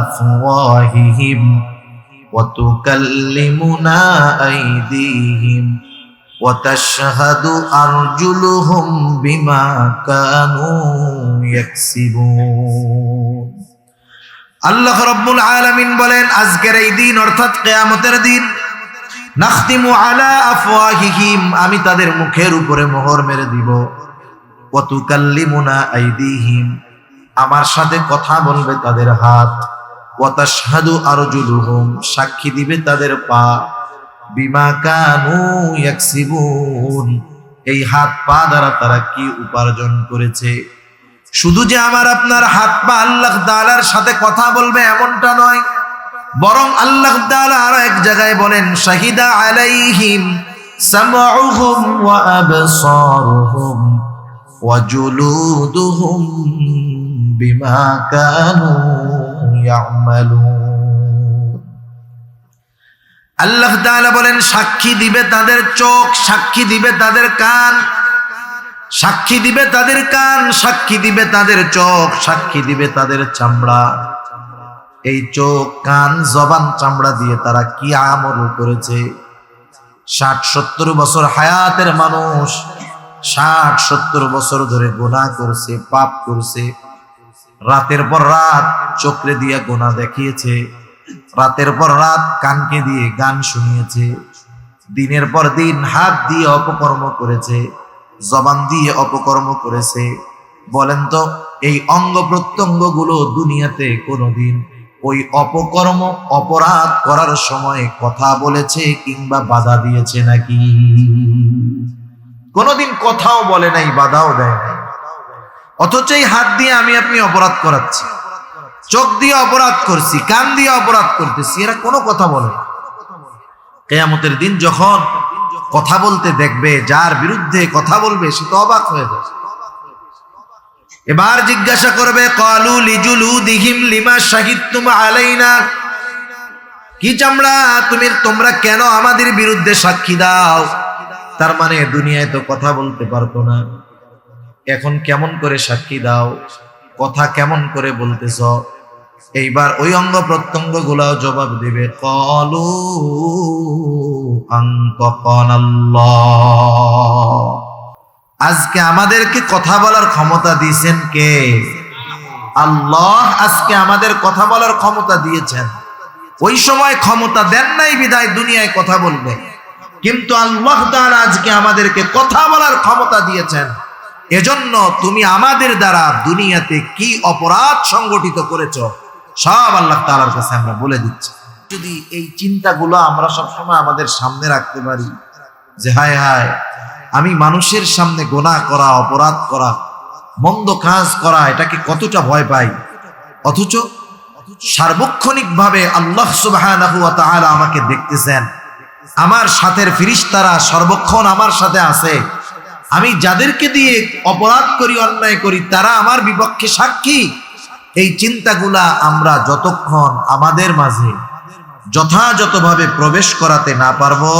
আফওয়াহিহিম ওয়া তুকাল্লিমুনা আইদিহিম ওয়া তাশহাদু আরজুলুহুম বিমা কানু ইয়াকসিবুন। আল্লাহ রাব্বুল আলামিন বলেন, আজকের এই দিন অর্থাৎ কিয়ামতের দিন, নাখতিমু আলা আফওয়াহিহিম, আমি তাদের মুখের উপরে মোহর মেরে দিব, ওয়া তুকাল্লিমুনা আইদিহিম, আমার সাথে কথা বলবে তাদের হাত, ওয়া তাশহাদু আরজুলুহুম, সাক্ষী দিবে তাদের পা, বিমা কানু ইয়াকসিবুন, এই হাত পা দ্বারা তারা কি উপার্জন করেছে। শুধু যে আমার আপনার হাত পা আল্লাহ তাআলার সাথে কথা বলবে এমনটা নয়, বরং আল্লাহ তাআলা আরো এক জায়গায় বলেন, শাহিদা আলাইহিম সামউহুম ওয়া আবসারুহুম ওয়া জুলুদুহুম বিমা কানু ইয়ামালুন। আল্লাহ তাআলা বলেন, সাক্ষী দিবে তাদের চোখ, সাক্ষী দিবে তাদের কান, সাক্ষী দিবে তাদের কান, সাক্ষী দিবে তাদের চোখ, সাক্ষী দিবে তাদের চামড়া। এই চোখ, কান, জবান, চামড়া দিয়ে তারা কি আমল করেছে। 60-70 বছর হায়াতের মানুষ 60-70 বছর ধরে গুনাহ করছে, পাপ করছে, রাতের পর রাত চোখে দিয়ে গুনাহ দেখিয়েছে, রাতের পর রাত কানকে দিয়ে গান শুনিয়েছে, দিনের পর দিন হাত দিয়ে অপকর্ম করেছে, জবান দিয়ে অপকর্ম করেছে। বলেন তো, এই অঙ্গ প্রত্যঙ্গ গুলো দুনিয়াতে কোনোদিন ওই অপকর্ম, অপরাধ করার সময় কথা বলেছে কিংবা বাধা দিয়েছে নাকি? কোনোদিন কথাও বলে নাই, বাধাও দেয় নাই। অথচ এই হাত দিয়ে আমি আপনি অপরাধ করাচ্ছি, চোখ দিয়ে অপরাধ করছি, কান দিয়ে অপরাধ করতেছি, এরা কোনো কথা বলে না। কিয়ামতের দিন যখন কথা বলতে দেখবে, যার বিরুদ্ধে কথা বলবে সে তো অবাক হয়ে যাবে। এবার জিজ্ঞাসা করবে, ক্বালু লিজুলুদিহিম লিমা শাহিদতুম আলাইনা, কি চামড়া তোমরা কেন আমাদের বিরুদ্ধে সাক্ষী দাও? তার মানে দুনিয়ায় তো কথা বলতে পারতো না, এখন কেমন করে সাক্ষী দাও, কথা কেমন করে বলতেছ। এইবার ওই অঙ্গ প্রত্যঙ্গ গুলাও জবাব দিবে, ক্বালু আনতাকানাল্লাহ। আজকে আমাদেরকে কথা বলার ক্ষমতা দিয়েছেন কে? আল্লাহ আজকে আমাদের কথা বলার ক্ষমতা দিয়েছেন। ওই সময় ক্ষমতা দেন নাই বিধায় দুনিয়ায় কথা বলবে, কিন্তু আল্লাহ তাআলা আজকে আমাদেরকে কথা বলার ক্ষমতা দিয়েছেন। এজন্য তুমি আমাদের দ্বারা দুনিয়াতে কি অপরাধ সংগঠিত করেছো সব আল্লাহ তাআলার কাছে আমরা বলে দিচ্ছি। যদি এই চিন্তাগুলো আমরা সবসময় আমাদের সামনে রাখতে পারি যে হায় হায়, আমি মানুষের সামনে গুনাহ করা, অপরাধ করা, মন্দ কাজ করা, এটাকে কতটা ভয় পাই, অথচ সার্বক্ষণিকভাবে আল্লাহ সুবহানাহু ওয়া তাআলা আমাকে দেখতেছেন। আমার সাথের ফেরেশতারা সর্বক্ষণ আমার সাথে আছে। আমি যাদেরকে দিয়ে অপরাধ করি, অন্যায় করি, তারা আমার বিপক্ষে সাক্ষী। এই চিন্তাগুলা আমরা যতক্ষণ আমাদের মাঝে যথাযথভাবে প্রবেশ করাতে না পারবো,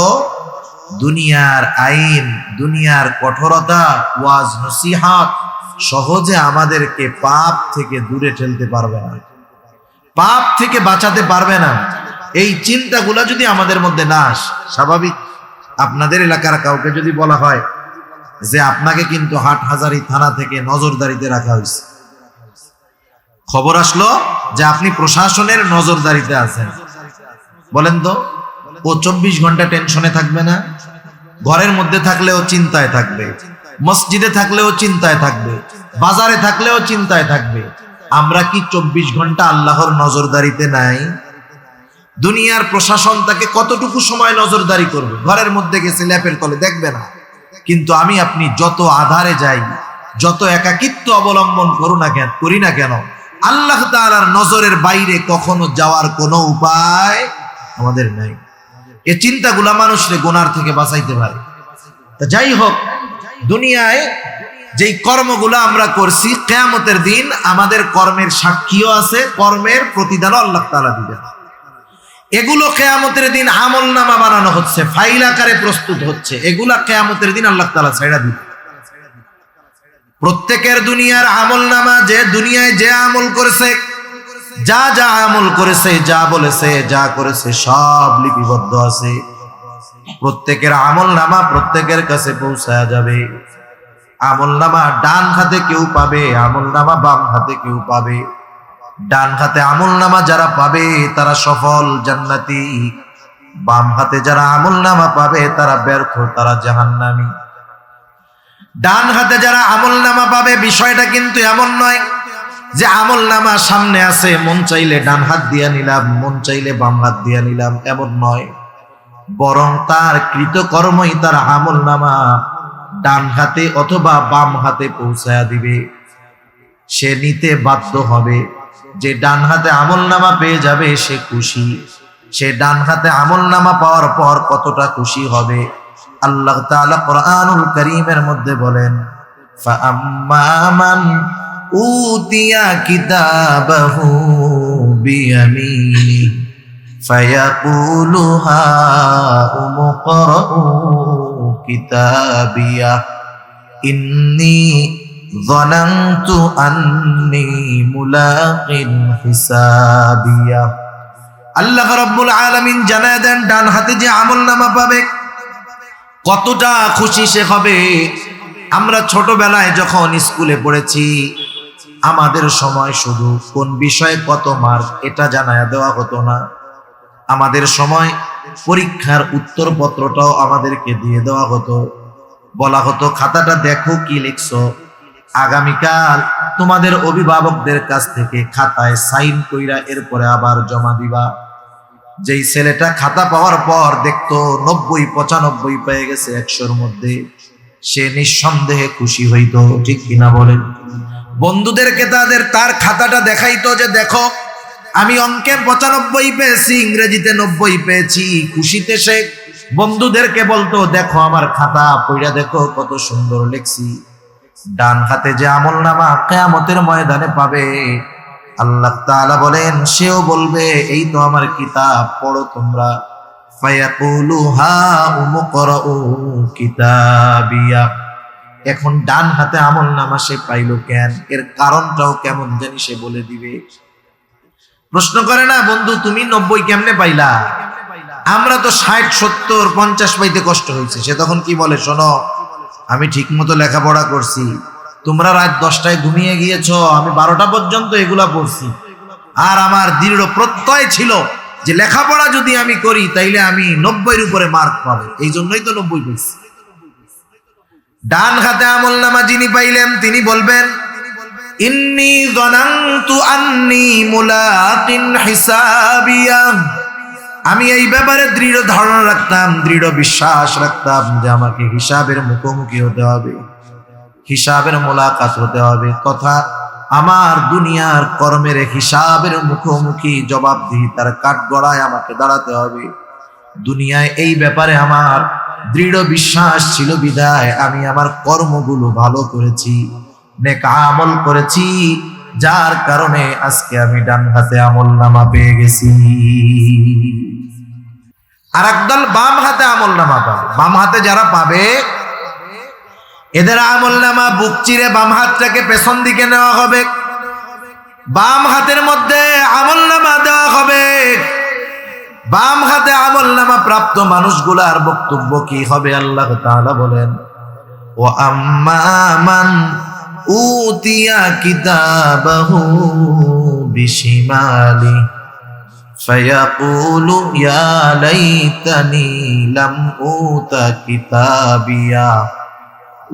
দুনিয়ার আইন, দুনিয়ার কঠোরতা, ওয়াজ নসিহত সহজে আমাদেরকে পাপ থেকে দূরে ঠেলতে পারবে না, পাপ থেকে বাঁচাতে পারবে না। এই চিন্তাগুলা যদি আমাদের মধ্যে না আসে, স্বাভাবিক আপনাদের এলাকার কাউকে যদি বলা হয় যে আপনাকে কিন্তু হাটহাজারী থানা থেকে নজরদারিতে রাখা হয়েছে, খবর আসলো যে আপনি প্রশাসনের নজরদারিতে আছেন, বলেন তো ও 24 ঘন্টা টেনশনে থাকবে না? ঘরের মধ্যে থাকলেও চিন্তায় থাকবে, মসজিদে থাকলেও চিন্তায় থাকবে, বাজারে থাকলেও চিন্তায় থাকবে। আমরা কি 24 ঘন্টা আল্লাহর নজরদারিতে নাই? দুনিয়ার প্রশাসন তাকে কতটুকু সময় নজরদারি করবে? ঘরের মধ্যে গেছে ল্যাপের তলে দেখবে না। কিন্তু আমি আপনি যত আধারে যাই, যত একাকিত্ব অবলম্বন করি না কেন, আল্লাহ তাআলার নজরের বাইরে কখনো যাওয়ার কোনো উপায় আমাদের নাই। এই চিন্তাগুলা মানুষকে গুনার থেকে বাঁচাইতে পারে। তা যাই হোক, দুনিয়ায় যেই কর্মগুলো আমরা করছি, কিয়ামতের দিন আমাদের কর্মের সাক্ষীও আছে, কর্মের প্রতিদানও আল্লাহ তাআলা দিবেন। এগুলো কিয়ামতের দিন আমলনামা বানানো হচ্ছে, ফাইল আকারে প্রস্তুত হচ্ছে। এগুলা কিয়ামতের দিন আল্লাহ তাআলা ছাইড়া দিবেন। প্রত্যেকের দুনিয়ার আমলনামা, যে দুনিয়ায় যে আমল করেছে, যা যা আমল করেছে, যা বলেছে, যা করেছে, সব লিপিবদ্ধ আছে। প্রত্যেকের আমলনামা প্রত্যেকের কাছে পৌঁছায়া যাবে। আমলনামা ডান হাতে কেউ পাবে, আমলনামা বাম হাতে কেউ পাবে। ডান হাতে আমলনামা যারা পাবে তারা সফল জান্নাতি, বাম হাতে যারা আমলনামা পাবে তারা ব্যর্থ, তারা জাহান্নামী। ডান হাতে যারা আমলনামা পাবে, বিষয়টা কিন্তু এমন নয় যে আমলনামা সামনে আছে, মন চাইলে ডান হাত দিয়া নিলাম, মন চাইলে বাম হাত দিয়া নিলাম, এমন নয়। বরং তার কৃতকর্মই তার আমলনামা ডান হাতে অথবা বাম হাতে পৌঁছায়া দিবে। সে নিতে বাধ্য হবে। যে ডান হাতে আমলনামা পেয়ে যাবে সে খুশি। সে ডান হাতে আমলনামা পাওয়ার পর কতটা খুশি হবে, আল্লাহ তাআলা কুরআনুল কারীমের মধ্যে বলেন, ফাআম্মা মান উতিয়া কিতাবাহু বিয়ামিনি ফায়াকুলু হাউমু করাউ কিতাবিয়া ইন্নী যানানতু আন্নী মুলাকিন হিসাবিয়া। আল্লাহ রাব্বুল আলামিন জানায় দেন, ডান হাতে যে আমলনামা পাবে কতটা খুশি সে হবে। আমরা ছোটবেলায় যখন স্কুলে পড়েছি, আমাদের সময় শুধু কোন বিষয়ে কত মার্ক এটা জানায়া দেওয়া হতো না। আমাদের সময় পরীক্ষার উত্তরপত্রটাও আমাদেরকে দিয়ে দেওয়া হতো। বলা হতো খাতাটা দেখো কি লিখছো, আগামীকাল তোমাদের অভিভাবকদের কাছ থেকে খাতায় সাইন কইরা এরপরে আবার জমা দিবা। যেই ছেলেটা খাতা পাওয়ার পর দেখতো 90-95 পেয়ে গেছে 100-র মধ্যে, সে নিঃসন্দেহে খুশি হইতো, ঠিক কিনা বলেন? বন্ধুদেরকে তার খাতাটা দেখাইতো যে দেখো আমি অঙ্কে 95 পেয়েছি, ইংরেজিতে 90 পেয়েছি। খুশিতে সে বন্ধুদেরকে বলতো দেখো আমার খাতা, পড়া দেখো কত সুন্দর লিখছি। ডান হাতে যে আমলনামা কিয়ামতের ময়দানে পাবে, আল্লাহ তাআলা বলেন সেও বলবে এই তো আমার কিতাব, পড়ো তোমরা। ফায়াকুলু হাউমু করাউ কিতাবিয়া এখন ডান হাতে আমলনামা সে পাইলো কেন, এর কারণটাও কেমন জানি সে বলে দিবে। প্রশ্ন করে না, বন্ধু তুমি 90 কেমনে পাইলা? আমরা তো 60, 70, 50 পাইতে কষ্ট হয়েছে। সে তখন কি বলে, শোনো আমি ঠিক মতো লেখাপড়া করছি, তোমরা রাত 10টায় ঘুমিয়ে গিয়েছো, আমি 12টা পর্যন্ত এগুলা পড়ছি, আর আমার দৃঢ় প্রত্যয় ছিল যে লেখাপড়া যদি আমি করি তাইলে আমি 90-এর উপরে মার্ক পাবো, এই জন্যই তো 90 পেয়েছি। ডান হাতে আমলনামা যিনি পাইলেন তিনি বলবেন, ইন্নী যানানতু আন্নী মুলাকিন হিসাবিয়া, আমি এই ব্যাপারে দৃঢ় ধারণা রাখতাম, দৃঢ় বিশ্বাস রাখতাম যে আমাকে হিসাবের মুখোমুখি হতে হবে, হিসাবের মোলাকাত হতে হবে, তথা আমার দুনিয়ার কর্মের হিসাবের মুখোমুখি জবাবদিহিতার কাঠগড়ায় আমাকে দাঁড়াতে হবে। দুনিয়ায় এই ব্যাপারে আমার দৃঢ় বিশ্বাস ছিল বিধায় আমি আমার কর্মগুলো ভালো করেছি, নেক আমল করেছি, যার কারণে আজকে আমি ডান হাতে আমলনামা পেয়ে গেছি। আর একদল বাম হাতে আমলনামা পাবে। বাম হাতে যারা পাবে এদের আমলনামা বুক চিরে বাম হাতটাকে পেছন দিকে নেওয়া হবে, বাম হাতের মধ্যে আমলনামা দেওয়া হবে। বাম হাতে আমলনামা প্রাপ্ত মানুষগুলার বক্তব্য কি হবে? আল্লাহ তাআলা বলেন, ও আম্মা মান উতিয়া কিতাবাহু বিশিমালি ফায়াকুলু ইয়া লাইতানি লাম উতা কিতাবিয়া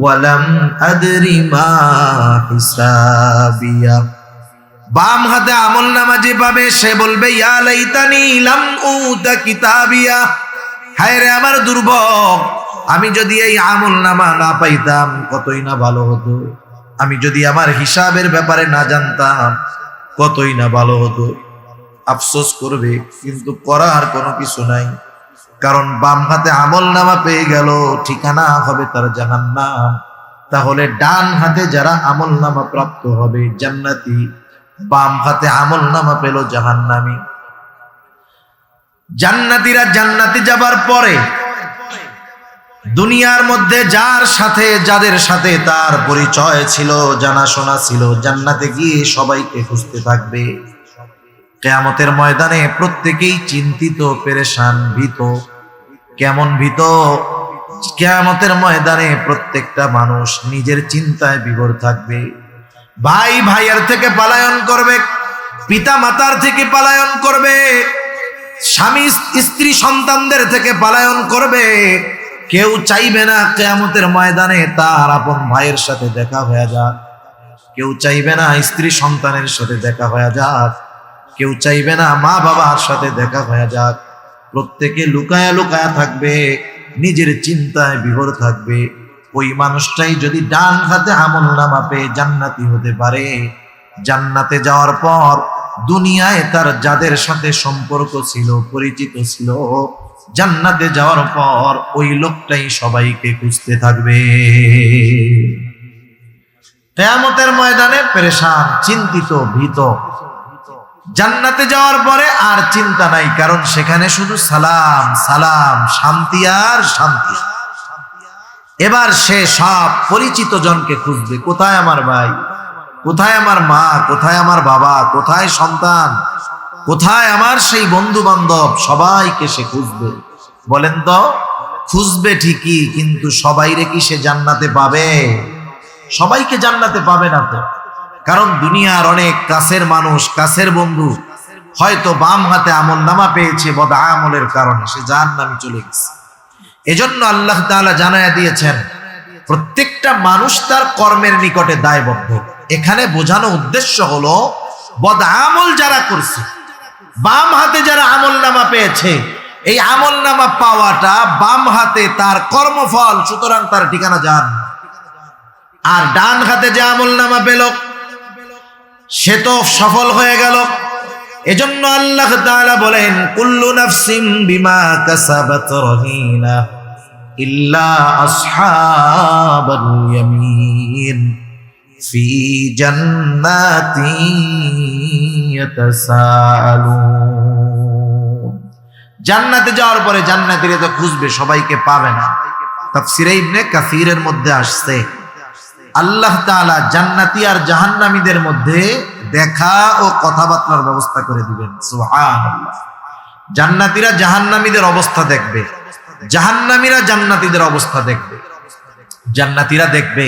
ওয়ালাম আদরি মা হিসাবিয়া। বাম হাতে আমলনামা যে পাবে সে বলবে, ইয়া লাইতানি লাম উতা কিতাবিয়া, হায় রে আমার দুর্ভোগ, আমি যদি এই আমলনামা না পাইতাম কতই না ভালো হতো, আমি যদি আমার হিসাবের ব্যাপারে না জানতাম কতই না ভালো হতো। আফসোস করবে, কিন্তু করার কোনো কিছু নাই, কারণ বাম হাতে আমলনামা পেয়ে গেল, ঠিকানা হবে তার জাহান্নাম। তাহলে ডান হাতে যারা আমলনামা প্রাপ্ত হবে জান্নাতি, বাম হাতে আমলনামা পেল জাহান্নামী। জান্নাতীরা জান্নাতে যাবার পরে দুনিয়ার মধ্যে যাদের সাথে তার পরিচয় ছিল, জানাশোনা ছিল, জান্নাতে গিয়ে সবাইকে খুঁজতে থাকবে। কিয়ামতের ময়দানে প্রত্যেকেই চিন্তিত, পেরেশান, ভীত। কেমন ভীত? কিয়ামতের ময়দানে প্রত্যেকটা মানুষ নিজের চিন্তায় বিভোর থাকবে। ভাই ভাইয়ের থেকে পলায়ন করবে, পিতা মাতার থেকে পলায়ন করবে, স্বামী স্ত্রী সন্তানদের থেকে পলায়ন করবে। কেউ চাইবে না কিয়ামতের ময়দানে তার আপন ভাইয়ের সাথে দেখা হয়ে যাক, কেউ চাইবে না স্ত্রী সন্তানের সাথে দেখা হয়ে যাক, কেউ চাইবে না মা বাবার সাথে দেখা হয়ে যাক। প্রত্যেকে লুকায়া লুকায়া থাকবে, নিজের চিন্তায় বিভোর থাকবে। ওই মানুষটাই যদি ডান হাতে আমলনামা পেয়ে জান্নাতি হতে পারে, জান্নাতে যাওয়ার পর দুনিয়ায় তার যাদের সাথে সম্পর্ক ছিল, পরিচিত ছিল, জান্নাতে যাওয়ার পর ওই লোকটাই সবাইকে খুঁজতে থাকবে। কিয়ামতের ময়দানে পেরেশান, চিন্তিত, ভীত। জান্নাতে যাওয়ার পরে আর চিন্তা নাই, কারণ সেখানে শুধু সালাম সালাম, শান্তি আর শান্তি। এবার সে সব পরিচিত জনকে খুঁজবে, কোথায় আমার ভাই, কোথায় আমার মা, কোথায় আমার বাবা, কোথায় সন্তান, কোথায় আমার সেই বন্ধু বান্ধব, সবাইকে সে খুঁজবে। বলেন তো, খুঁজবে ঠিকই, কিন্তু সবাইরে কি সে জান্নাতে পাবে? সবাইকে জান্নাতে পাবে না তো। কারণ দুনিয়ার অনেক কাছের মানুষ, কাছের বন্ধু হয়তো বাম হাতে আমলনামা পেয়েছে, বদআমলের কারণে সে জাহান্নামে চলে গেছে। এজন্য আল্লাহ তাআলা জানায়া দিয়েছেন প্রত্যেকটা মানুষ তার কর্মের নিকটে দায়বদ্ধ। এখানে বোঝানো উদ্দেশ্য হলো বদআমল যারা করছে, বাম হাতে যারা আমলনামা পেয়েছে, এই আমলনামা পাওয়াটা বাম হাতে তার কর্মফল, সুতরাং তার ঠিকানা জাহান্নাম। আর ডান হাতে যে আমলনামা পেল সে তো সফল হয়ে গেল। এজন্য আল্লাহ তাআলা বলেন, কুল্লু নাফসিন বিমা কাসাবাত রহিনা ইল্লা আসহাবাল ইয়ামিন ফি জান্নাতিন ইয়াতাসাআলুন। জান্নাতে যাওয়ার পরে জান্নাতীরা তো খুঁজবে, সবাইকে পাবে না। তাফসীরে ইবনে কাসীরের মধ্যে আসছে আল্লাহ তাআলা জান্নাতি আর জাহান্নামীদের মধ্যে দেখা ও কথাবার্তার ব্যবস্থা করে দিবেন। সুবহানাল্লাহ। জান্নাতীরা জাহান্নামীদের অবস্থা দেখবে, জাহান্নামীরা জান্নাতীদের অবস্থা দেখবে। জান্নাতীরা দেখবে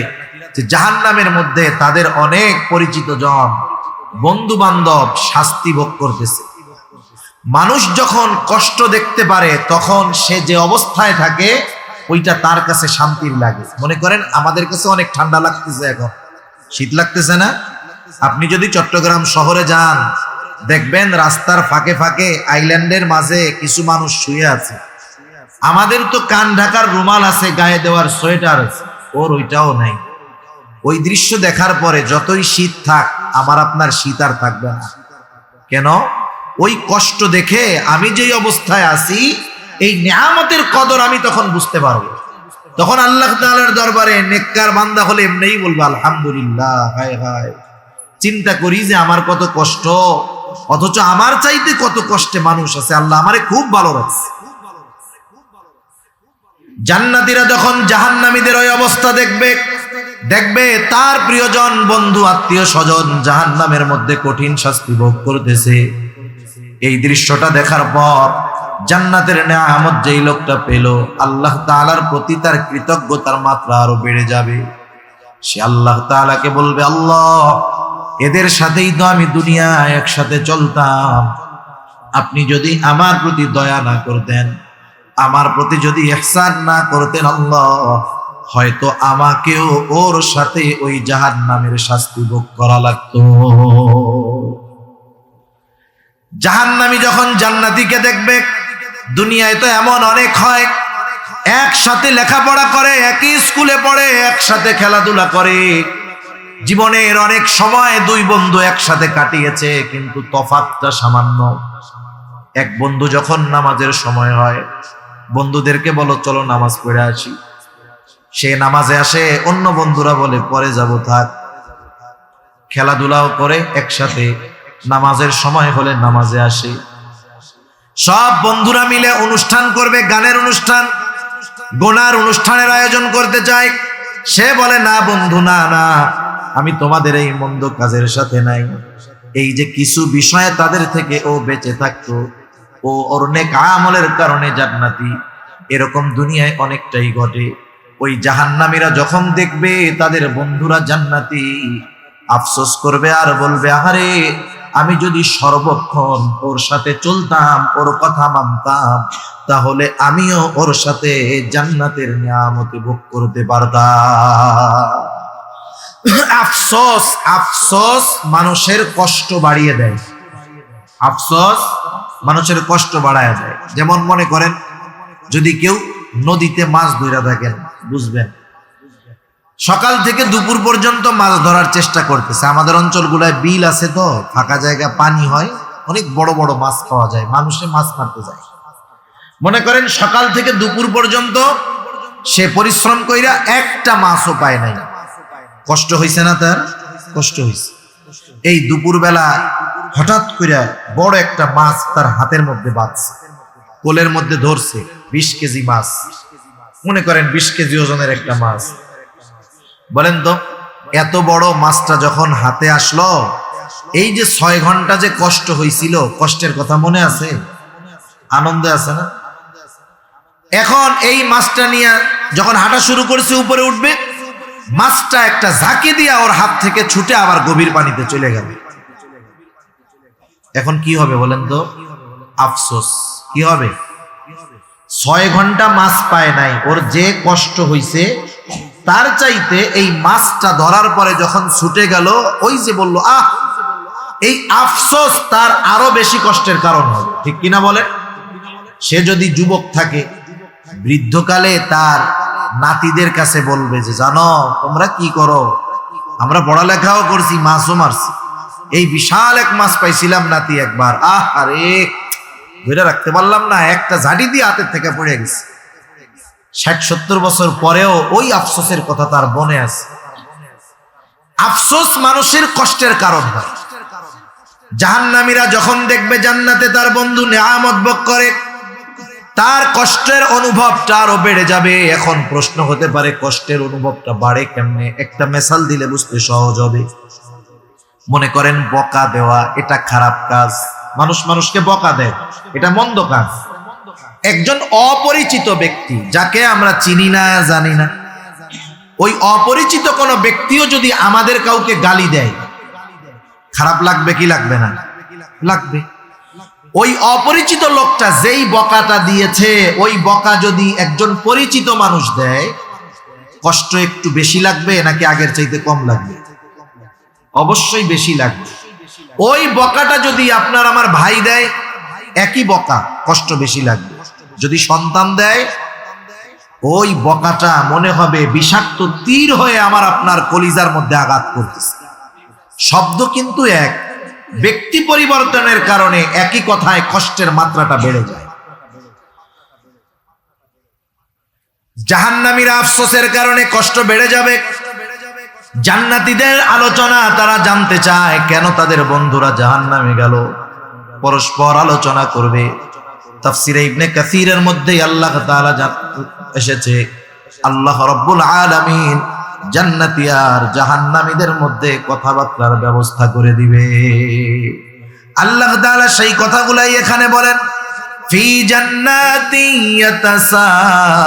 যে জাহান্নামের মধ্যে তাদের অনেক পরিচিত জন, বন্ধু বান্ধব শাস্তি ভোগ করতেছে। মানুষ যখন কষ্ট দেখতে পারে তখন সে যে অবস্থায় থাকে ওইটা তার কাছে শান্তির লাগে। মনে করেন আমাদের কাছে অনেক ঠান্ডা লাগতেছে, এখন শীত লাগতেছে না? আপনি যদি চট্টগ্রাম শহরে যান দেখবেন রাস্তার ফাঁকে ফাঁকে আইল্যান্ডের মাঝে কিছু মানুষ শুয়ে আছে। আমাদের তো কান ঢাকার রুমাল আছে, গায়ে দেওয়ার সোয়েটার আছে, ওর ওইটাও নাই। ওই দৃশ্য দেখার পরে যতই শীত থাক আমার আপনার শীত আর থাকবে না। কেন? ওই কষ্ট দেখে আমি যেই অবস্থায় আছি এই নিয়ামতের কদর আমি তখন বুঝতে পারবো। তখন আল্লাহ তাআলার দরবারে নেককার বান্দা হলে এমনিই বলবো আলহামদুলিল্লাহ। হায় হায়, চিন্তা করি যে আমার কত কষ্ট, অথচ আমার চাইতে কত কষ্টে মানুষ আছে, আল্লাহ আমারে খুব ভালো রাখছে। জান্নাতীরা যখন জাহান্নামীদের ওই অবস্থা দেখবে, দেখবে তার প্রিয়জন, বন্ধু, আত্মীয় স্বজন জাহান্নামের মধ্যে কঠিন শাস্তি ভোগ করতেছে। এই দৃশ্যটা দেখার পর জান্নাতের নিয়ামত যেই লোকটা পেল, আল্লাহ তাআলার প্রতি তার কৃতজ্ঞতার মাত্রা আরো বেড়ে যাবে। সে আল্লাহ তাআলাকে বলবে, আল্লাহ, এদের সাথেই তো আমি দুনিয়ায় একসাথে চলতাম, আপনি যদি আমার প্রতি দয়া না করতেন, আমার প্রতি যদি ইহসান না করতেন, আল্লাহ, হয়তো আমাকেও ওর সাথে ওই জাহান্নামের শাস্তি ভোগ করা লাগতো। জাহান্নামী যখন জান্নাতীকে দেখবে, দুনিয়ায় তো এমন অনেক হয়, একসাথে লেখাপড়া করে, একই স্কুলে পড়ে, একসাথে খেলাধুলা করে, জীবনের অনেক সময় দুই বন্ধু একসাথে কাটিয়েছে, কিন্তু তফাৎটা সামান্য। এক বন্ধু যখন নামাজের সময় হয়, বন্ধুদেরকে বলো চলো নামাজ পড়ে আসি, সে নামাজে আসে, অন্য বন্ধুরা বলে পরে যাব, থাক। খেলাধুলাও করে একসাথে, নামাজের সময় হলে নামাজে আসে। সব বন্ধুরা মিলে অনুষ্ঠান করবে, গানের অনুষ্ঠান, গোনার অনুষ্ঠানের আয়োজন করতে চায়। সে বলে না বন্ধু, না না, আমি তোমাদের এই মন্দ কাজের সাথে নাই। এই যে কিছু বিষয়ে তাদের থেকে ও বেঁচে থাকতো, ও ওর নেক আমলের কারণে জান্নাতি। এরকম দুনিয়ায় অনেকটাই ঘটে। ওই জাহান্নামীরা যখন দেখবে তাদের বন্ধুরা জান্নাতি, আফসোস করবে আর বলবে, আরে আমি যদি সর্বক্ষণ ওর সাথে চলতাম, ওর কথা মানতাম, তাহলে আমিও ওর সাথে জান্নাতের নিয়ামত ভোগ করতে পারতাম। আফসোস, আফসোস মানুষের কষ্ট বাড়িয়ে দেয়। আফসোস মানুষের কষ্ট বাড়ায় দেয়। যেমন মনে করেন যদি কেউ নদীতে মাছ ধরে থাকেন, বুঝবেন সকাল থেকে দুপুর পর্যন্ত মাছ ধরার চেষ্টা করতেছে। আমাদের অঞ্চলগুলায় বিল আছে, তো ফাঁকা জায়গা, পানি হয়, অনেক বড় বড় মাছ পাওয়া যায়, মানুষে মাছ মারতে যায়। মনে করেন সকাল থেকে দুপুর পর্যন্ত সে পরিশ্রম কইরা একটা মাছও পায় নাই। কষ্ট হইছে না? তার কষ্ট হইছে। এই দুপুর বেলা হঠাৎ করে বড় একটা মাছ তার হাতের মধ্যে বাঁধছে, কোলের মধ্যে ধরছে, 20 কেজি মাছ। মনে করেন 20 কেজি ওজনের একটা মাছ। বলেন তো, এত বড় মাছটা যখন হাতে আসলো, এই যে 6 ঘন্টা যে কষ্ট হয়েছিল, কষ্টের কথা মনে আছে? আনন্দে আছে না? এখন এই মাছটা নিয়ে যখন হাঁটা শুরু করেছে, উপরে উঠবে, মাছটা একটা ঝাঁকি দিয়া ওর হাত থেকে ছুটে আবার গভীর পানিতে চলে গেল। এখন কি হবে বলেন তো? আফসোস। কি হবে? 6 ঘন্টা মাছ পায় নাই, ওর যে কষ্ট হইছে তার চাইতে এই মাছটা ধরার পরে যখন ছুটে গেল, ওই যে বললো আহ, এই আফসোস তার আরো বেশি কষ্টের কারণ হবে। ঠিক কিনা বলে? সে যদি যুবক থাকে, বৃদ্ধকালে তার নাতিদের কাছে বলবে যে জানো তোমরা কি করো, আমরা পড়ালেখাও করছি, মাছও মারছি, এই বিশাল এক মাছ পাইছিলাম নাতি একবার, আহ আরে ধরে রাখতে পারলাম না, একটা ঝাঁটি দিয়ে হাতের থেকে পড়ে গেছে। 60-70 বছর পরেও ওই আফসোসের কথা তার মনে আছে। আফসোস মানুষের কষ্টের কারণ হয়। জাহান্নামীরা যখন দেখবে জান্নাতে তার বন্ধু নিয়ামত ভোগ করে, তার কষ্টের অনুভবটা আরো বেড়ে যাবে। এখন প্রশ্ন হতে পারে কষ্টের অনুভবটা বাড়ে কেমনে? একটা মেসাল দিলে বুঝতে সহজ হবে। মনে করেন বকা দেওয়া এটা খারাপ কাজ, মানুষ মানুষকে বকা দেয়, এটা মন্দ কাজ। একজন অপরিচিত ব্যক্তি যাকে আমরা চিনি না জানি না, ওই অপরিচিত কোনো ব্যক্তিও যদি আমাদের কাউকে গালি দেয়, খারাপ লাগবে কি লাগবে না? লাগবে। ওই অপরিচিত লোকটা যেই বকাটা দিয়েছে, ওই বকা যদি একজন পরিচিত মানুষ দেয়, কষ্ট একটু বেশি লাগবে নাকি আগের চাইতে কম লাগবে? অবশ্যই বেশি লাগবে। ওই বকাটা যদি আপনার আমার ভাই দেয়, একই বকা, কষ্ট বেশি লাগবে। যদি সন্তান দেয়, ওই বকাটা মনে হবে বিষাক্ত তীর হয়ে আমার আপনার কলিজার মধ্যে আঘাত করতেছে। শব্দ কিন্তু এক, ব্যক্তি পরিবর্তনের কারণে একই কথায় কষ্টের মাত্রাটা বেড়ে যায়। জাহান্নামীরা আফসোসের কারণে কষ্ট বেড়ে যাবে। জান্নাতীদের আলোচনা তারা জানতে চায় কেন তাদের বন্ধুরা জাহান্নামে গেল, পরস্পর আলোচনা করবে। তাফসিরে ইবনে কাসিরের মধ্যে আল্লাহ তাআলা এসেছে, আল্লাহ রাব্বুল আলামিন জান্নাতি আর জাহান্নামীদের মধ্যে কথাবার্তার ব্যবস্থা করে দিবে। আল্লাহ তাআলা সেই কথাগুলাই এখানে বলেন, ফি জান্নাতি ইয়াতাসাআলুনা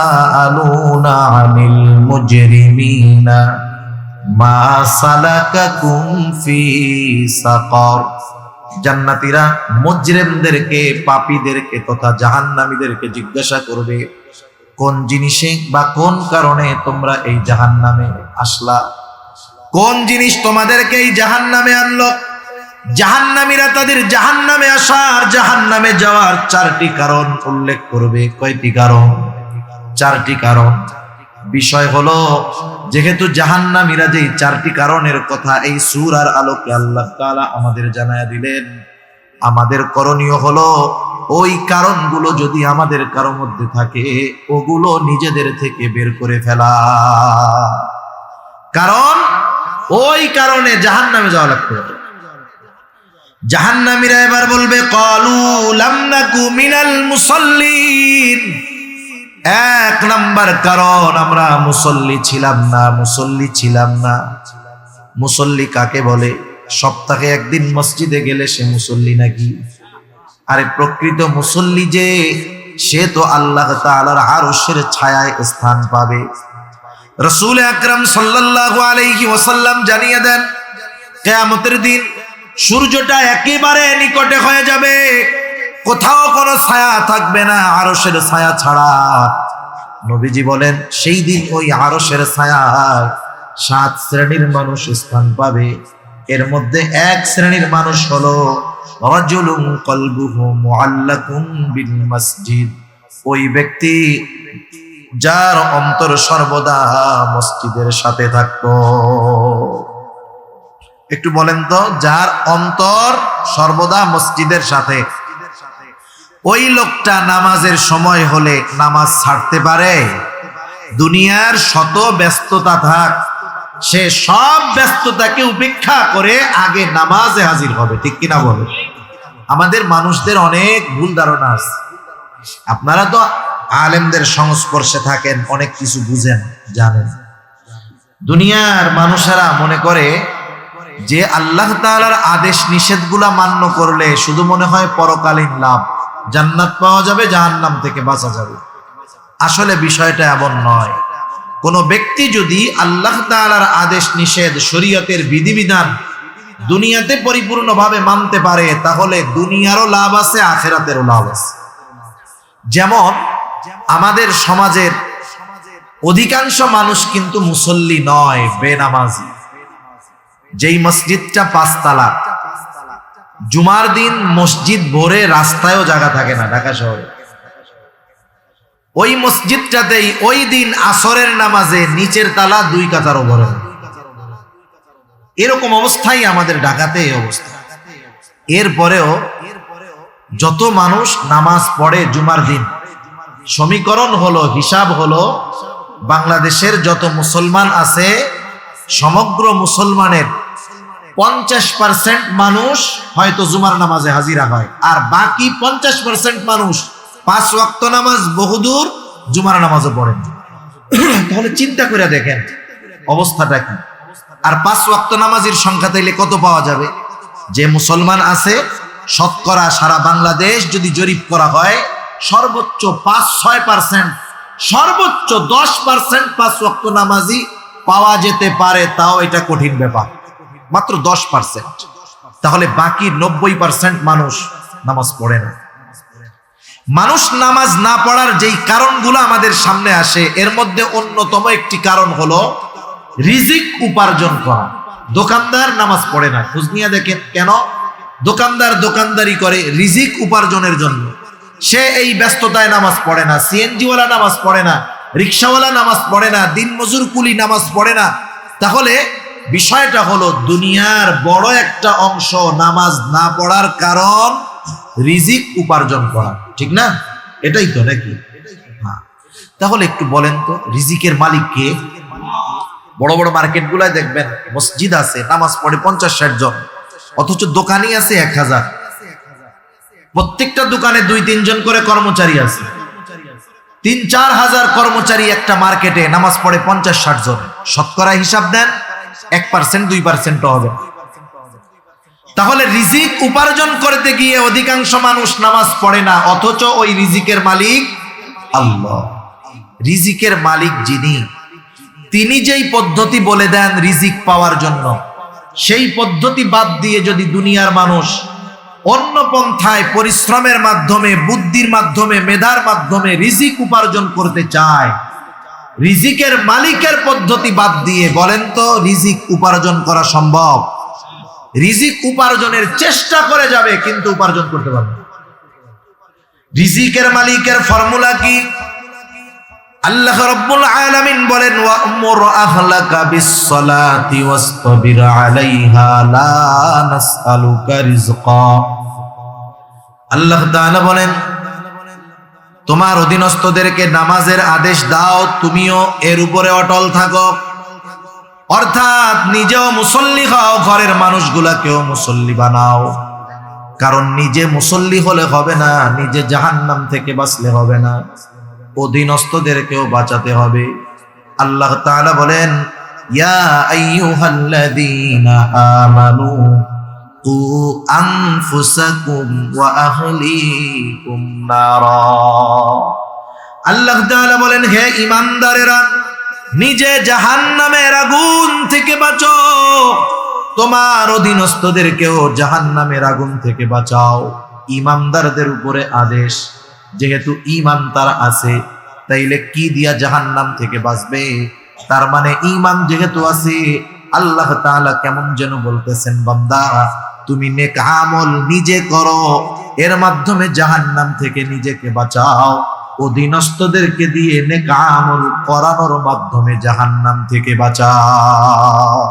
আনিল মুজরিমিনা মা সালাকাকুম ফি সাকার। জান্নাতীরা মুজরিমদেরকে, পাপীদেরকে তথা জাহান্নামীদেরকে জিজ্ঞাসা করবে, কোন জিনিসে বা কোন কারণে তোমরা এই জাহান্নামে আসলা? কোন জিনিস তোমাদেরকে এই জাহান্নামে আনলো? জাহান্নামীরা তাদের জাহান্নামে আসার, জাহান্নামে যাওয়ার চারটি কারণ উল্লেখ করবে। কয়টি কারণ? চারটি কারণ। বিষয় হলো, যেহেতু জাহান্নামীরা যেই চারটি কারণের কথা এই সূরার আলোকে আল্লাহ তাআলা আমাদের জানায়া দিলেন, আমাদের করণীয় হলো ওই কারণগুলো যদি আমাদের কারো মধ্যে থাকে, ওগুলো নিজেদের থেকে বের করে ফেলা। কারণ ওই কারণে জাহান্নামে যাওয়া লাগবে। জাহান্নামীরা এবার বলবে, ক্বালু লাম নাকু মিনাল মুসাল্লিন। এক নাম্বার কারণ, আমরা মুসল্লি ছিলাম না, মুসল্লি ছিলাম না। মুসল্লি কাকে বলে? সপ্তাহে একদিন মসজিদে গেলে সে মুসল্লি নাকি? আরে প্রকৃত মুসল্লি যে, সে তো আল্লাহ তাআলার আরশের ছায়ায় স্থান পাবে। রাসূল আকরাম সাল্লাল্লাহু আলাইহি ওয়াসাল্লাম জানিয়ে দেন, কিয়ামতের দিন সূর্যটা একেবারে নিকটে হয়ে যাবে, কোথাও কোনো ছায়া থাকবে না আরশের ছায়া ছাড়া। নবীজি বলেন, সেই দিন ওই আরশের ছায়ায় 7 শ্রেণীর মানুষ স্থান পাবে। এর মধ্যে এক শ্রেণীর মানুষ হলো রাজুলুন কলবুহু মুআল্লাকুন বিল মসজিদ। ওই ব্যক্তি যার অন্তর সর্বদা মসজিদের সাথে থাকতো। একটু বলেন তো, যার অন্তর সর্বদা মসজিদের সাথে, ওই লোকটা নামাজের সময় হলে নামাজ ছাড়তে পারে? দুনিয়ার শত ব্যস্ততা থাক, সে সব ব্যস্ততাকে উপেক্ষা করে আগে নামাজে হাজির হবে। ঠিক কিনা বলে? আমাদের মানুষদের অনেক ভুল ধারণা আছে। আপনারা তো আলেমদের সংস্পর্শে থাকেন, অনেক কিছু বুঝেন, জানেন। দুনিয়ার মানুষেরা মনে করে যে আল্লাহ তাআলার আদেশ নিষেধগুলা মান্য করলে শুধু মনে হয় পরকালীন লাভ, জান্নাত পাওয়া যাবে, জাহান্নাম থেকে বাঁচা যাবে। আসলে বিষয়টা এমন নয়। কোন ব্যক্তি যদি আল্লাহ তাআলার আদেশ নিষেধ, শরীয়তের বিধিবিধান দুনিয়াতে পরিপূর্ণভাবে মানতে পারে, তাহলে দুনিয়ারও লাভ আছে, আখিরাতেরও লাভ আছে। যেমন আমাদের সমাজের অধিকাংশ মানুষ কিন্তু মুসল্লি নয়, বেনামাজি। যেই মসজিদটা 5 তালা, জুমার দিন মসজিদ ভরে রাস্তায়ও জায়গা থাকে না ঢাকা শহরে, ওই মসজিদটাতেই ওই দিন আসরের নামাজে নিচের তালা 2 কাতারও ভরে। এরকম অবস্থাই আমাদের ঢাকাতে এই অবস্থা। এরপরেও যত মানুষ নামাজ পড়ে জুমার দিন, সমীকরণ হলো, হিসাব হলো, বাংলাদেশের যত মুসলমান আছে সমগ্র মুসলমানের 50% মানুষ হয়তো জুমার নামাজে হাজিরা হয়, আর বাকি 50% মানুষ 5 ওয়াক্ত নামাজ বহুদূর, জুমার নামাজও পড়েন। তাহলে চিন্তা করে দেখেন অবস্থাটা কি। আর 5 ওয়াক্ত নামাজের সংখ্যা তাইলে কত পাওয়া যাবে? যে মুসলমান আছে শতকরা সারা বাংলাদেশ যদি জরিপ করা হয়, সর্বোচ্চ 5-6%, সর্বোচ্চ 10% 5 ওয়াক্ত নামাজি পাওয়া যেতে পারে। তাও এটা কঠিন ব্যাপার, মাত্র 10%। তাহলে বাকি 90% মানুষ নামাজ পড়ে না। মানুষ নামাজ না পড়ার যেই কারণগুলো আমাদের সামনে আসে, এর মধ্যে অন্যতম একটি কারণ হলো রিজিক উপার্জন করা। দোকানদার নামাজ পড়ে না, খোঁজ নিয়ে দেখেন কেন? দোকানদার দোকানদারি করে রিজিক উপার্জনের জন্য। সে এই ব্যস্ততায় নামাজ পড়ে না। সিএনজিওয়ালা নামাজ পড়ে না, রিক্সাওয়ালা নামাজ পড়ে না, দিনমজুর কুলি নামাজ পড়ে না। তাহলে বিষয়টা হলো দুনিয়ার বড় একটা অংশ নামাজ না পড়ার কারণ রিজিক উপার্জন করা, ঠিক না? এটাই তো নাকি? হ্যাঁ। তাহলে একটু বলেন তো, রিজিকের মালিক কে? বড় বড় মার্কেট গুলায় দেখবেন মসজিদ আছে, নামাজ পড়ে 50-60 জন, অথচ দোকানি আছে 1000। প্রত্যেকটা দোকানে 2-3 জন করে কর্মচারী আছে। 3-4 হাজার কর্মচারী একটা মার্কেটে, নামাজ পড়ে 50-60 জন। শতকরা হিসাব দেন, 1%, 2% হবে। তাহলে রিজিক উপার্জন করতে গিয়ে অধিকাংশ মানুষ নামাজ পড়ে না, অথচ ওই রিজিকের মালিক আল্লাহ। রিজিকের মালিক যিনি, তিনি যেই পদ্ধতি বলে দেন রিজিক পাওয়ার জন্য, সেই পদ্ধতি বাদ দিয়ে যদি দুনিয়ার মানুষ অন্য পন্থায় পরিশ্রমের মাধ্যমে, বুদ্ধির মাধ্যমে, মেধার মাধ্যমে রিজিক উপার্জন করতে চায়, রিজিকের মালিকের পদ্ধতি বাদ দিয়ে বলেন তো রিজিক উপার্জন করা সম্ভব? রিজিক উপার্জনের চেষ্টা করে যাবে, কিন্তু উপার্জন করতে পারবে না। রিজিকের মালিকের ফর্মুলা কি? আল্লাহ রাব্বুল আলামিন বলেন, ওয়া'মুর আহলাকা বিস-সালাতি ওয়াসতাবির আলাইহা লা নাসআলুকা রিজকা। আল্লাহ তাআলা বলেন, তোমার অধীনস্থদেরকে নামাজের আদেশ দাও, তুমিও এর উপরে অটল থাকো। অর্থাৎ নিজেও মুসল্লি হও, ঘরের মানুষগুলাকেও মুসল্লি বানাও। কারণ নিজে মুসল্লি হলে হবে না, নিজে জাহান্নাম থেকে বাঁচলে হবে না, অধীনস্থদেরকেও বাঁচাতে হবে। আল্লাহ তাআলা বলেন, ইয়া আইয়ুহাল্লাযীনা আমানু কু আনফুসাকুম ওয়া আহলিকুম নারা। আল্লাহ তাআলা বলেন, হে ঈমানদারেরা, নিজে জাহান্নামের আগুন থেকে বাঁচো, তোমার অধীনস্থদেরকেও জাহান্নামের আগুন থেকে বাঁচাও। ঈমানদারদের উপরে আদেশ। যেহেতু ঈমান তার আছে, তাইলে কি দিয়া জাহান্নাম থেকে বাঁচবে? তার মানে ঈমান যেহেতু আছে, আল্লাহ তাআলা কেমন যেন বলতেছেন, বান্দা তুমি নেক আমল নিজে করো, এর মাধ্যমে জাহান্নাম থেকে নিজেকে বাঁচাও। অধীনস্থদেরকে দিয়ে নেক আমল করানোর মাধ্যমে জাহান্নাম থেকে বাঁচাও।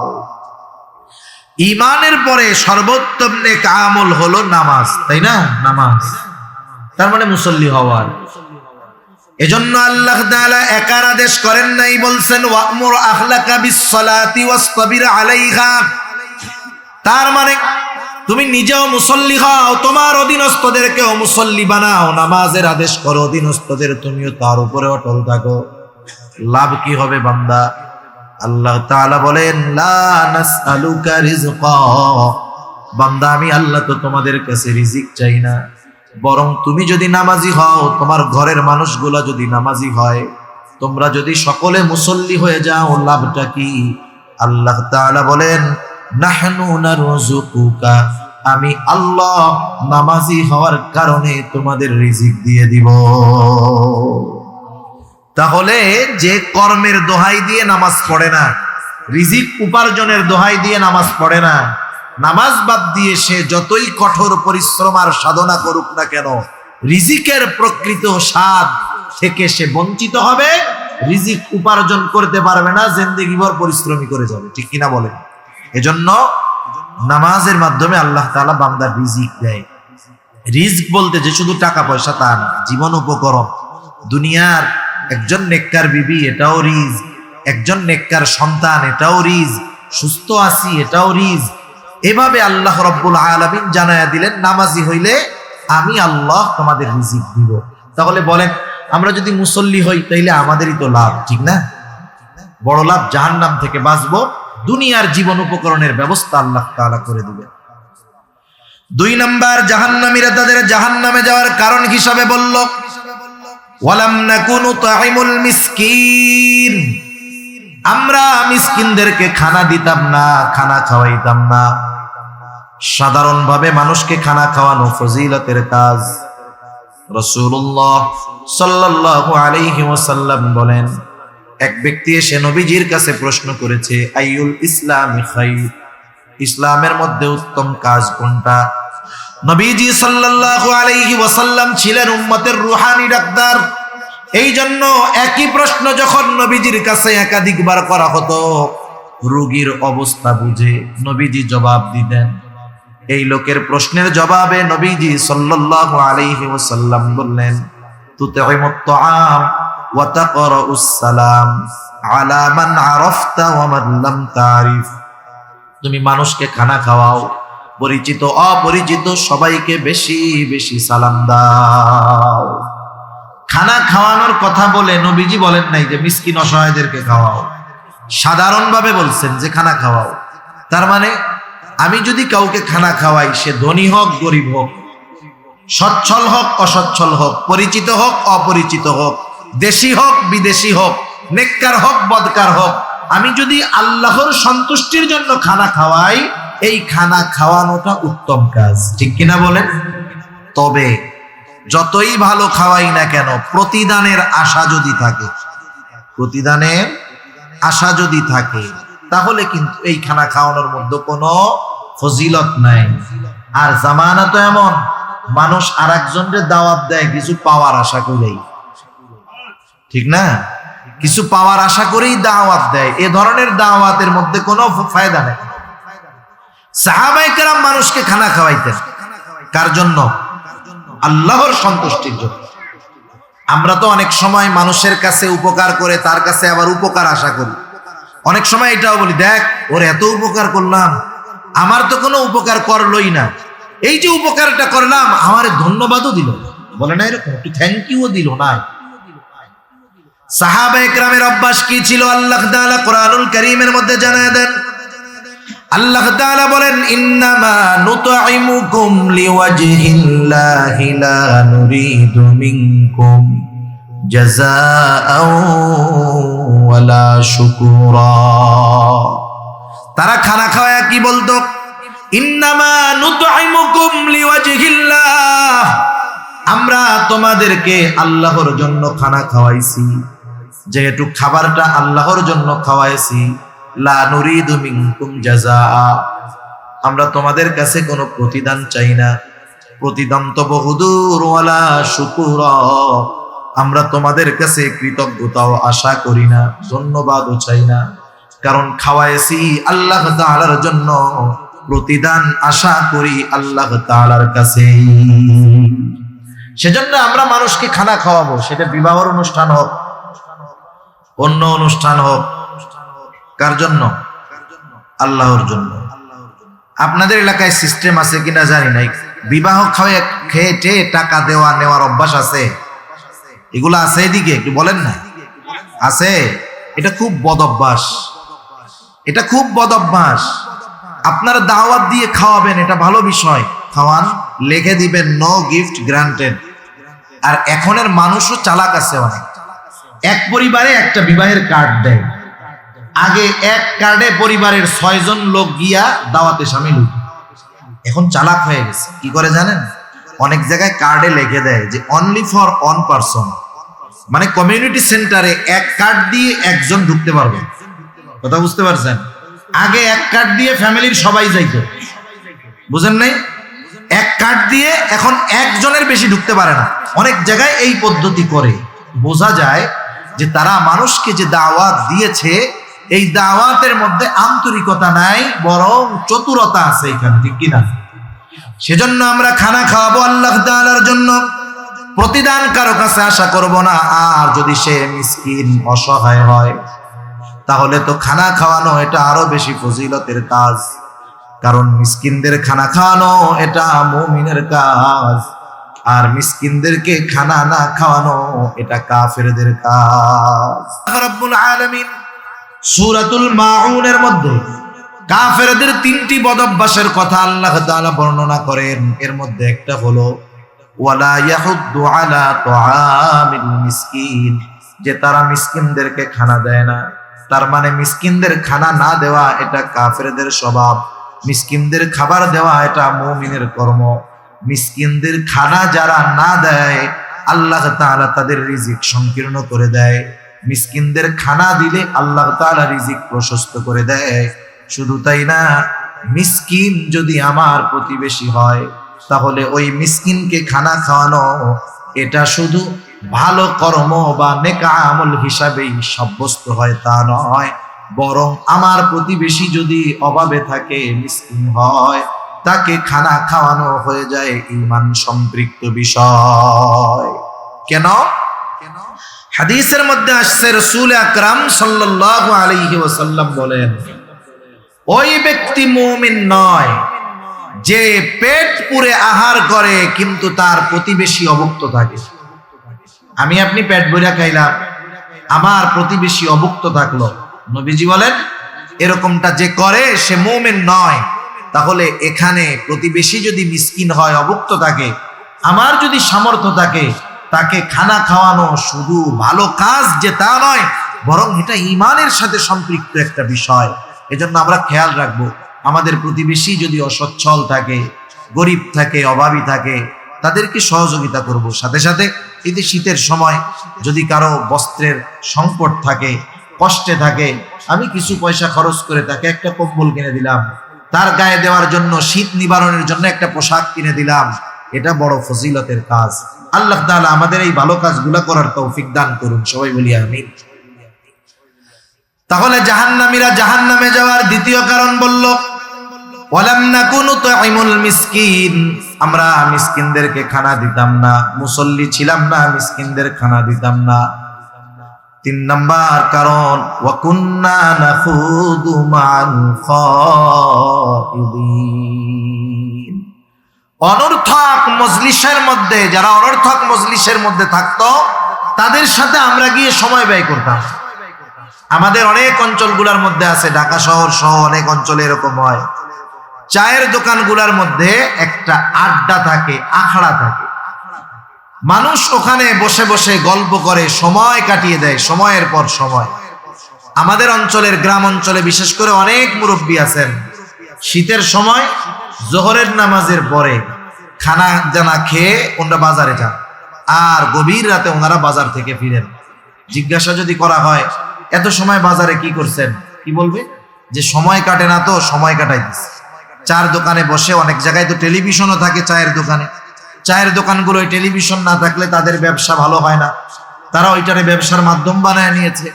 ঈমানের পরে সর্বোত্তম নেক আমল হলো নামাজ, তাই না? নামাজ, তার মানে মুসল্লি হওয়ার। এজন্য আল্লাহ তাআলা একার আদেশ করেন নাই, বলছেন ওয়া'মুর আহলাকা বিস-সালাতি ওয়াসতাবির আলাইহা। তার মানে তুমি নিজেও মুসল্লি হও, তোমার অধীনস্থদেরকেও মুসল্লি বানাও, নামাজের আদেশ করো, অধীনস্থদের তুমিও তার উপরে অটল থাকো। লাভ কি হবে বান্দা? আল্লাহ তাআলা বলেন, লা নাসআলুকা রিজকা। বান্দা, আমি আল্লাহ তো তোমাদের কাছে রিজিক চাই না, বরং তুমি যদি নামাজি হও, তোমার ঘরের মানুষগুলা যদি নামাজি হয়, তোমরা যদি সকলে মুসল্লি হয়ে যাও, লাভটা কি? আল্লাহ তাআলা বলেন, নাহনু নারযুকুকা, আমি আল্লাহ নামাজি হওয়ার কারণে তোমাদের রিজিক দিয়ে দিব। তাহলে যে কর্মের দোহাই দিয়ে নামাজ পড়ে না, রিজিক উপার্জনের দোহাই দিয়ে নামাজ পড়ে না, নামাজ বাদ দিয়ে সে যতই কঠোর পরিশ্রম আর সাধনা করুক না কেন, রিজিকের প্রকৃত স্বাদ থেকে সে বঞ্চিত হবে, রিজিক উপার্জন করতে পারবে না, জিন্দেগিভর পরিশ্রমী করে যাবে। ঠিক কিনা বলেন? এজন্য নামাজের মাধ্যমে আল্লাহ তাআলা বান্দার রিজিক দেয়। রিজিক বলতে যে শুধু টাকা পয়সা তা না, জীবন উপকরণ। দুনিয়ার একজন নেককার বিবি, এটাও রিজিক। একজন নেককার সন্তান, এটাও রিজিক। সুস্থ আছি, এটাও রিজিক। এভাবে আল্লাহ রাব্বুল আলামিন জানায়া দিলেন, নামাজি হইলে আমি আল্লাহ তোমাদের রিজিক দিব। তাহলে বলেন, আমরা যদি মুসল্লি হই তাইলে আমাদেরই তো লাভ, ঠিক না? বড় লাভ, জাহান্নাম থেকে বাঁচবো, দুনিয়ার জীবন উপকরণের ব্যবস্থা আল্লাহ তাআলা করে দিবেন। 2 নাম্বার, জাহান্নামীরা তাদের জাহান্নামে যাওয়ার কারণ হিসাবে বলল, ওয়ালাম নাকুনু তাইমুল মিসকিন, আমরা মিসকিনদেরকে খানা দিতাম না, খানা খাওয়াইতাম না। সাধারণভাবে মানুষকে খানা খাওয়ানো ফজিলতের কাজ। রাসূলুল্লাহ সাল্লাল্লাহু আলাইহি ওয়াসাল্লাম বলেন, এক ব্যক্তি এসে নবীজির কাছে প্রশ্ন করেছে, আইয়ুল ইসলামি খায়র, ইসলামের মধ্যে উত্তম কাজ কোনটা? নবীজি সাল্লাল্লাহু আলাইহি ওয়াসাল্লাম ছিলেন উম্মতের রূহানী ডাক্তার। এই জন্য একই প্রশ্ন যখন নবীজির কাছে একাধিকবার করা হতো, রোগীর অবস্থা বুঝে নবীজি জবাব দিতেন। এই লোকের প্রশ্নের জবাবে নবীজি সাল্লাল্লাহু আলাইহি ওয়াসাল্লাম বললেন, তুতঈমুত তাআম ওয়া তাকরাউস সালাম আলা মান আরাফতা ওয়া মান লাম তারিফ, তুমি মানুষকে খানা খাওয়াও, পরিচিত অপরিচিত সবাইকে বেশি বেশি সালাম দাও। খানা খাওয়ানোর কথা বলে নবীজি বলেন নাই যে মিসকিন অসহায়দেরকে খাওয়াও, সাধারণভাবে বলছেন যে খানা খাওয়াও। তার মানে আমি যদি কাউকে খানা খাওয়াই, সে ধনী হোক গরিব হোক, সচ্ছল হোক অসচ্ছল হোক, পরিচিত হোক অপরিচিত হোক, দেশি হোক বিদেশি হোক, নেককার হোক বদকার হোক, আমি যদি আল্লাহর সন্তুষ্টির জন্য খানা খাওয়াই, এই খানা খাওয়ানোটা উত্তম কাজ, ঠিক কিনা বলেন? তবে যতই ভালো খাওয়াই না কেন, প্রতিদানের আশা যদি থাকে, প্রতিদানের আশা যদি থাকে, তাহলে কিন্তু এই খানা খাওয়ানোর মধ্যে কোনো ফজিলত নাই। আর জামানা তো এমন, মানুষ আর একজনের দাওয়াত দেয় কিছু পাওয়ার আশা করেই, ঠিক না? কিছু পাওয়ার আশা করেই দাওয়াত দেয়। এ ধরনের দাওয়াতের মধ্যে কোনো ফায়দা নেই। সাহাবায়ে কেরাম মানুষকে খানা খাওয়াইতেন কার জন্য? আল্লাহর সন্তুষ্টির জন্য। আমরা তো অনেক সময় মানুষের কাছে উপকার করে তার কাছে আবার উপকার আশা করি। অনেক সময় এটাও বলি, দেখ ওর এত উপকার করলাম, আমার তো কোনো উপকার করলোই না, এই যে উপকারটা করলাম আমার ধন্যবাদও দিল, বলে না এরকম, একটু থ্যাংক ইউও দিল না। সাহাবায়ে কেরামের অভ্যাস কি ছিল আল্লাহ তাআলা কোরআনুল কারীমের মধ্যে জানায় দেন। আল্লাহ তাআলা বলেন, ইন্নামা নুতঈমুকুম লিওয়াজহিল্লাহি লা নুরিদু মিনকুম জাযাআও ওয়ালা শুকুরা। তারা খানা খাওয়া কি বলতো? ইন্নামা নুতঈমুকুম লিওয়াজহিল্লাহ, আমরা তোমাদেরকে আল্লাহর জন্য খানা খাওয়াইছি, যেহেতু খাবারটা আল্লাহর জন্য খাওয়াইছি, লা নুরিদু মিনকুম জাযাআ, আমরা তোমাদের কাছে কোনো প্রতিদান চাই না। প্রতিদান তো বহুদূর, ওয়ালা শুকুরা, আমরা তোমাদের কাছে কৃতজ্ঞতাও আশা করি না, ধন্যবাদও চাই না, কারণ খাওয়াইছি আল্লাহ তাআলার জন্য, প্রতিদান আশা করি আল্লাহ তাআলার কাছে। সেজন্য আমরা মানুষকে খানা খাওয়াবো, সেটা বিবাহের অনুষ্ঠান হোক, অন্য অনুষ্ঠান হোক, কার জন্য? আল্লাহর জন্য। আপনাদের এলাকায় সিস্টেম আছে কিনা জানি না, বিবাহ খাওয়া খেয়ে টাকা দেওয়া নেওয়ার অভ্যাস আছে? এগুলো আছে এদিকে? একটু বলেন না। আছে? এটা খুব বদ অভ্যাস, এটা খুব বদ অভ্যাস। আপনারা দাওয়াত দিয়ে খাওয়াবেন, এটা ভালো বিষয়, খাওয়ান, লিখে দিবেন নো গিফট গ্রান্টেড। আর এখনের মানুষও চালাক আছে অনেক, এক পরিবারে একটা বিবাহের কার্ড দেয়, আগে এক কার্ডে পরিবারের 6 জন লোক গিয়া দাওয়াতে শামিল হইত। এখন চালাক হয়ে গেছে, কি করে জানেন? অনেক জায়গায় কার্ডে লিখে দেয় যে অনলি ফর ওয়ান পারসন, মানে কমিউনিটি সেন্টারে এক কার্ড দিয়ে একজন ঢুকতে পারবে। কথা বুঝতে পারছেন? আগে এক কার্ড দিয়ে ফ্যামিলির সবাই যাইত, বুঝেন নাই? এক কার্ড দিয়ে এখন একজনের বেশি ঢুকতে পারে না। অনেক জায়গায় এই পদ্ধতি করে, বোঝা যায় যে তারা মানুষকে যে দাওয়াত দিয়েছে, এই দাওয়াতের মধ্যে আন্তরিকতা নাই, বরং চতুরতা আছে এখানে, ঠিক কিনা? সেজন্য আমরা খানা খাওয়াবো আল্লাহ তাআলার জন্য, প্রতিদান কারো কাছে আশা করব না। আর যদি সে মিসকিন অসহায় হয়, তাহলে তো খানা খাওয়ানো এটা আরো বেশি ফজিলতের কাজ, কারণ মিসকিনদের খানা খাওয়ানো এটা মুমিনের কাজ। আর মিসকিনদেরকে খানা না খাওয়ানো এটা কাফেরদের কাজ। রব্বুল আলামিন সূরাতুল মাউনের মধ্যে কাফেরদের তিনটি বদঅভ্যাসের কথা আল্লাহ তাআলা বর্ণনা করেন। এর মধ্যে একটা হলো ওয়ালা ইয়াহুদ্দু আলা তুআমিল মিসকিন, যে তারা মিসকিনদেরকে খানা দেয় না। তার মানে মিসকিনদের খানা না দেওয়া এটা কাফেরদের স্বভাব, মিসকিনদের খাবার দেওয়া এটা মুমিনের কর্ম। মিসকিনদের খানা যারা না দেয় আল্লাহ তাআলা তাদের রিজিক সংকীর্ণ করে দেয়। মিসকিনদের খানা দিলে আল্লাহ তাআলা রিজিক প্রশস্ত করে দেয়। শুধু তাই না, মিসকিন যদি আমার প্রতিবেশী হয় তাহলে ওই মিসকিনকে খানা খাওয়ানো এটা শুধু ভালো কর্ম বা নেক আমল হিসাবেই সাব্যস্ত হয় তা নয়, বরং আমার প্রতিবেশী যদি অভাবে থাকে, মিসকিন হয়, তাকে খানা খাওয়ানো হয়ে যায় ঈমান সম্পৃক্ত বিষয়। কেন? হাদিসের মধ্যে আসছে রাসূল আকরাম সাল্লাল্লাহু আলাইহি ওয়াসাল্লাম বলেন, ওই ব্যক্তি মুমিন নয় যে পেট পুরে আহার করে কিন্তু তার প্রতিবেশী অভুক্ত থাকে। আমি আপনি পেট ভরে খাইলাম, আমার প্রতিবেশী অভুক্ত থাকলো। নবীজি বলেন এরকমটা যে করে সে মুমিন নয়। তাহলে এখানে প্রতিবেশী যদি মিসকিন হয়, অভুক্ত থাকে, আমার যদি সামর্থ্য থাকে, তাকে খানা খাওয়ানো শুধু ভালো কাজ যে তা নয়, বরং এটা ঈমানের সাথে সম্পৃক্ত একটা বিষয়। এজন্য আমরা খেয়াল রাখবো, আমাদের প্রতিবেশী যদি অসচ্ছল থাকে, গরিব থাকে, অভাবী থাকে, তাদেরকে সহযোগিতা করব। সাথে সাথে এই যে শীতের সময় যদি কারো বস্ত্রের সংকট থাকে, কষ্টে থাকে, আমি কিছু পয়সা খরচ করে তাকে একটা কম্বল কিনে দিলাম, তার গায়ে দেওয়ার জন্য, শীত নিবারণের জন্য একটা পোশাক কিনে দিলাম, এটা বড় ফজিলতের কাজ। আল্লাহ তাআলা আমাদের এই ভালো কাজগুলো করার তৌফিক দান করুন, সবাই বলি আমিন। তাহলে জাহান্নামীরা জাহান্নামে যাওয়ার দ্বিতীয় কারণ বলল, ওয়ালাম নাকুনু তুইমুল মিসকিন, আমরা মিসকিনদেরকে খানা দিতাম না, মুসল্লি ছিলাম না, মিসকিনদের খানা দিতাম না। 3 নাম্বার কারণ, ওয়া কুন্না নাখুদু মা'আল খাইদিন, অনর্থক মজলিসের মধ্যে, যারা অনর্থক মজলিসের মধ্যে থাকতো তাদের সাথে আমরা গিয়ে সময় ব্যয় করতাম। আমাদের অনেক অঞ্চলগুলোর মধ্যে আছে, ঢাকা শহর সহ অনেক অঞ্চলে এরকম হয়, চায়ের দোকানগুলোর মধ্যে একটা আড্ডা থাকে, আখড়া থাকে, মানুষ ওখানে বসে বসে গল্প করে সময় কাটিয়ে দেয়, সময়ের পর সময়। আমাদের অঞ্চলের, গ্রাম অঞ্চলে বিশেষ করে অনেক মুরব্বী আছেন, শীতের সময় জোহরের নামাজের পরে খানা জানা খেয়ে ওনারা বাজারে যান, আর গভীর রাতে ওনারা বাজার থেকে ফিরেন। জিজ্ঞাসা যদি করা হয় এত সময় বাজারে কি করছেন, কি বলবে? যে সময় কাটে না, তো সময় কাটাই দিচ্ছে। চার দোকানে বসে, অনেক জায়গায় তো টেলিভিশনও থাকে চায়ের দোকানে, চায়ের দোকানগুলোয় টেলিভিশন না থাকলে তাদের ব্যবসা ভালো হয় না, তারা ওইটারে ব্যবসার মাধ্যম বানায় নিয়েছে।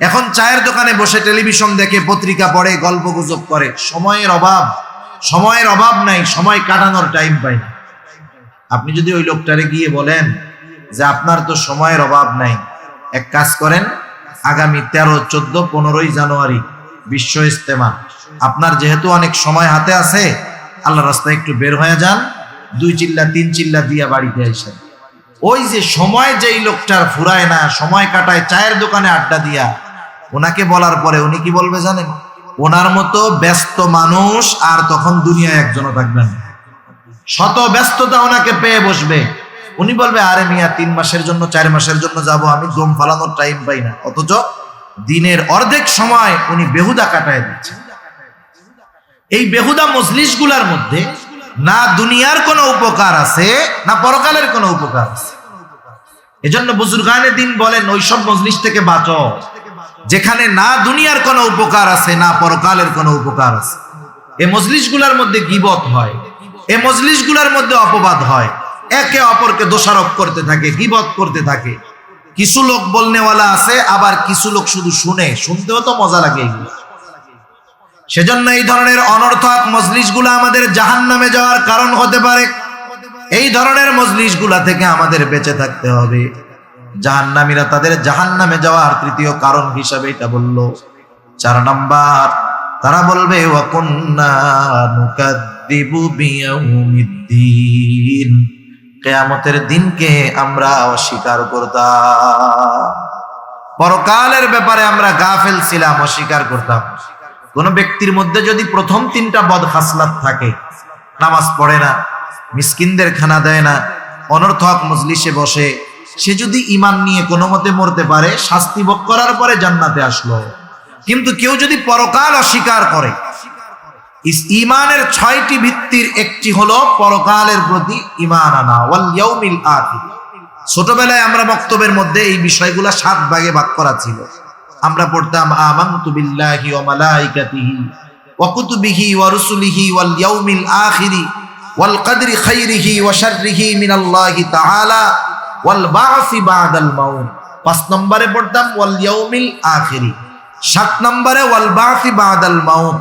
এখন চায়ের দোকানে বসে টেলিভিশন দেখে, পত্রিকা পড়ে, গল্প গুজব করে। সময়ের অভাব নাই, সময় কাটানোর টাইম পাই না। আপনি যদি ওই লোকটারে গিয়ে বলেন যে আপনার তো সময়ের অভাব নাই, এক কাজ করেন, আগামী 13, 14, 15ই জানুয়ারি বিশ্ব ইজতেমা, আপনার যেহেতু অনেক সময় হাতে আছে, আল্লাহ রাস্তায় একটু বের হয়ে যান, 2 চিল্লা 3 চিল্লা দিয়া বাড়িতে আসেন। ওই যে সময় যেই লোকটার ফুরায় না, সময় কাটায় চায়ের দোকানে আড্ডা দিয়া, ওনাকে বলার পরে উনি কি বলবে জানেন? ওনার মতো ব্যস্ত মানুষ আর তখন দুনিয়ায় একজনও থাকবেন। শত ব্যস্ততা ওনাকে পেয়ে বসবে। উনি বলবে, আরে মিয়া 3 মাসের জন্য, 4 মাসের জন্য যাব, আমি দম ফালানোর টাইম পাই না। অথচ দিনের অর্ধেক সময় উনি বেহুদা কাটায় দিচ্ছেন। এই বেহুদা মজলিসগুলার মধ্যে না দুনিয়ার কোনো উপকার আছে, না পরকালের কোনো উপকার আছে। এজন্য বুজুর্গানে দিন বলেন, ওইসব মজলিস থেকে বাঁচো যেখানে না দুনিয়ার কোনো উপকার আছে, না পরকালের কোনো উপকার আছে। এই মজলিসগুলার মধ্যে গীবত হয়, এই মজলিসগুলার মধ্যে অপবাদ হয়, একে অপরকে দোষারোপ করতে থাকে, গীবত করতে থাকে। কিছু লোক বলনেওয়ালা আছে, আবার কিছু লোক শুধু শুনে, শুনতেও তো মজা লাগে এগুলো। সেজন্য এই ধরনের অনর্থক মজলিসগুলো আমাদের জাহান্নামে যাওয়ার কারণ হতে পারে। এই ধরনের মজলিসগুলা থেকে আমাদের বেঁচে থাকতে হবে। জাহান্নামীরা তাদের জাহান্নামে যাওয়ার তৃতীয় কারণ হিসাবে এটা বলল। 4 নাম্বার, তারা বলবে, ওয়া কুন্না নুকাদ্দিবু বিয়াউমিদ্দিন, কিয়ামতের দিনকে আমরা অস্বীকার করতাম, পরকালের ব্যাপারে আমরা গাফেল ছিলাম, অস্বীকার করতাম। কোন ব্যক্তির মধ্যে যদি প্রথম 3টা বদ খাসলাত থাকে, নামাজ পড়ে না, মিসকিনদের খানা দেয় না, অনর্থক মজলিসে বসে, সে যদি ঈমান নিয়ে কোনো মতে মরতে পারে, শাস্তি ভোগ করার পরে জান্নাতে আসলো। কিন্তু কেউ যদি পরকাল অস্বীকার করে, ঈমানের 6টি ভিত্তির একটি হলো পরকালের প্রতি ঈমান আনা, ওয়াল ইয়াউমিল আখির। ছোটবেলায় আমরা বক্তব্যের মধ্যে এই বিষয়গুলো 7 ভাগে ভাগ করা ছিল। আমরা পড়তাম আমানতু বিল্লাহি ওয়া মালাইকাতিহি ওয়া কুতুবিহি ওয়া রুসুলিহি ওয়াল ইয়াউমিল আখিরি ওয়াল কদরি খাইরিহি ওয়া শাররিহি মিনাল্লাহি তাআলা ওয়াল বা'সি বা'দাল মাউত। 5 নম্বরে পড়তাম ওয়াল ইয়াউমিল আখিরি। 7 নম্বরে ওয়াল বা'সি বা'দাল মাউত,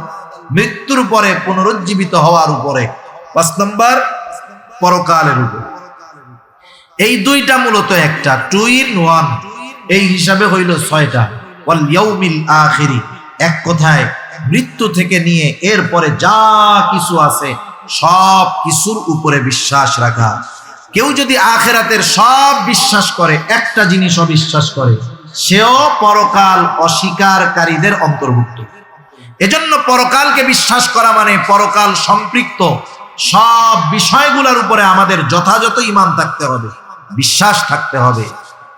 মৃত্যুর পরে পুনরুজ্জীবিত হওয়ার উপরে। 5 নম্বর পরকালের উপর। এই 2টা মূলত একটা 2 in 1, এই হিসাবে হইল 6টা। ওয়াল ইয়াউমিল আখিরি, এক কথায় মৃত্যু থেকে নিয়ে এরপরে যা কিছু আছে সব কিছুর উপরে বিশ্বাস রাখা। কেউ যদি আখিরাতের সব বিশ্বাস করে, একটা জিনিস অবিশ্বাস করে, সেও পরকাল অস্বীকারীদের অন্তর্ভুক্ত। এজন্য পরকালকে বিশ্বাস করা মানে পরকাল সম্পৃক্ত সব বিষয়গুলোর উপরে আমাদের যথাযথ ঈমান থাকতে হবে, বিশ্বাস থাকতে হবে।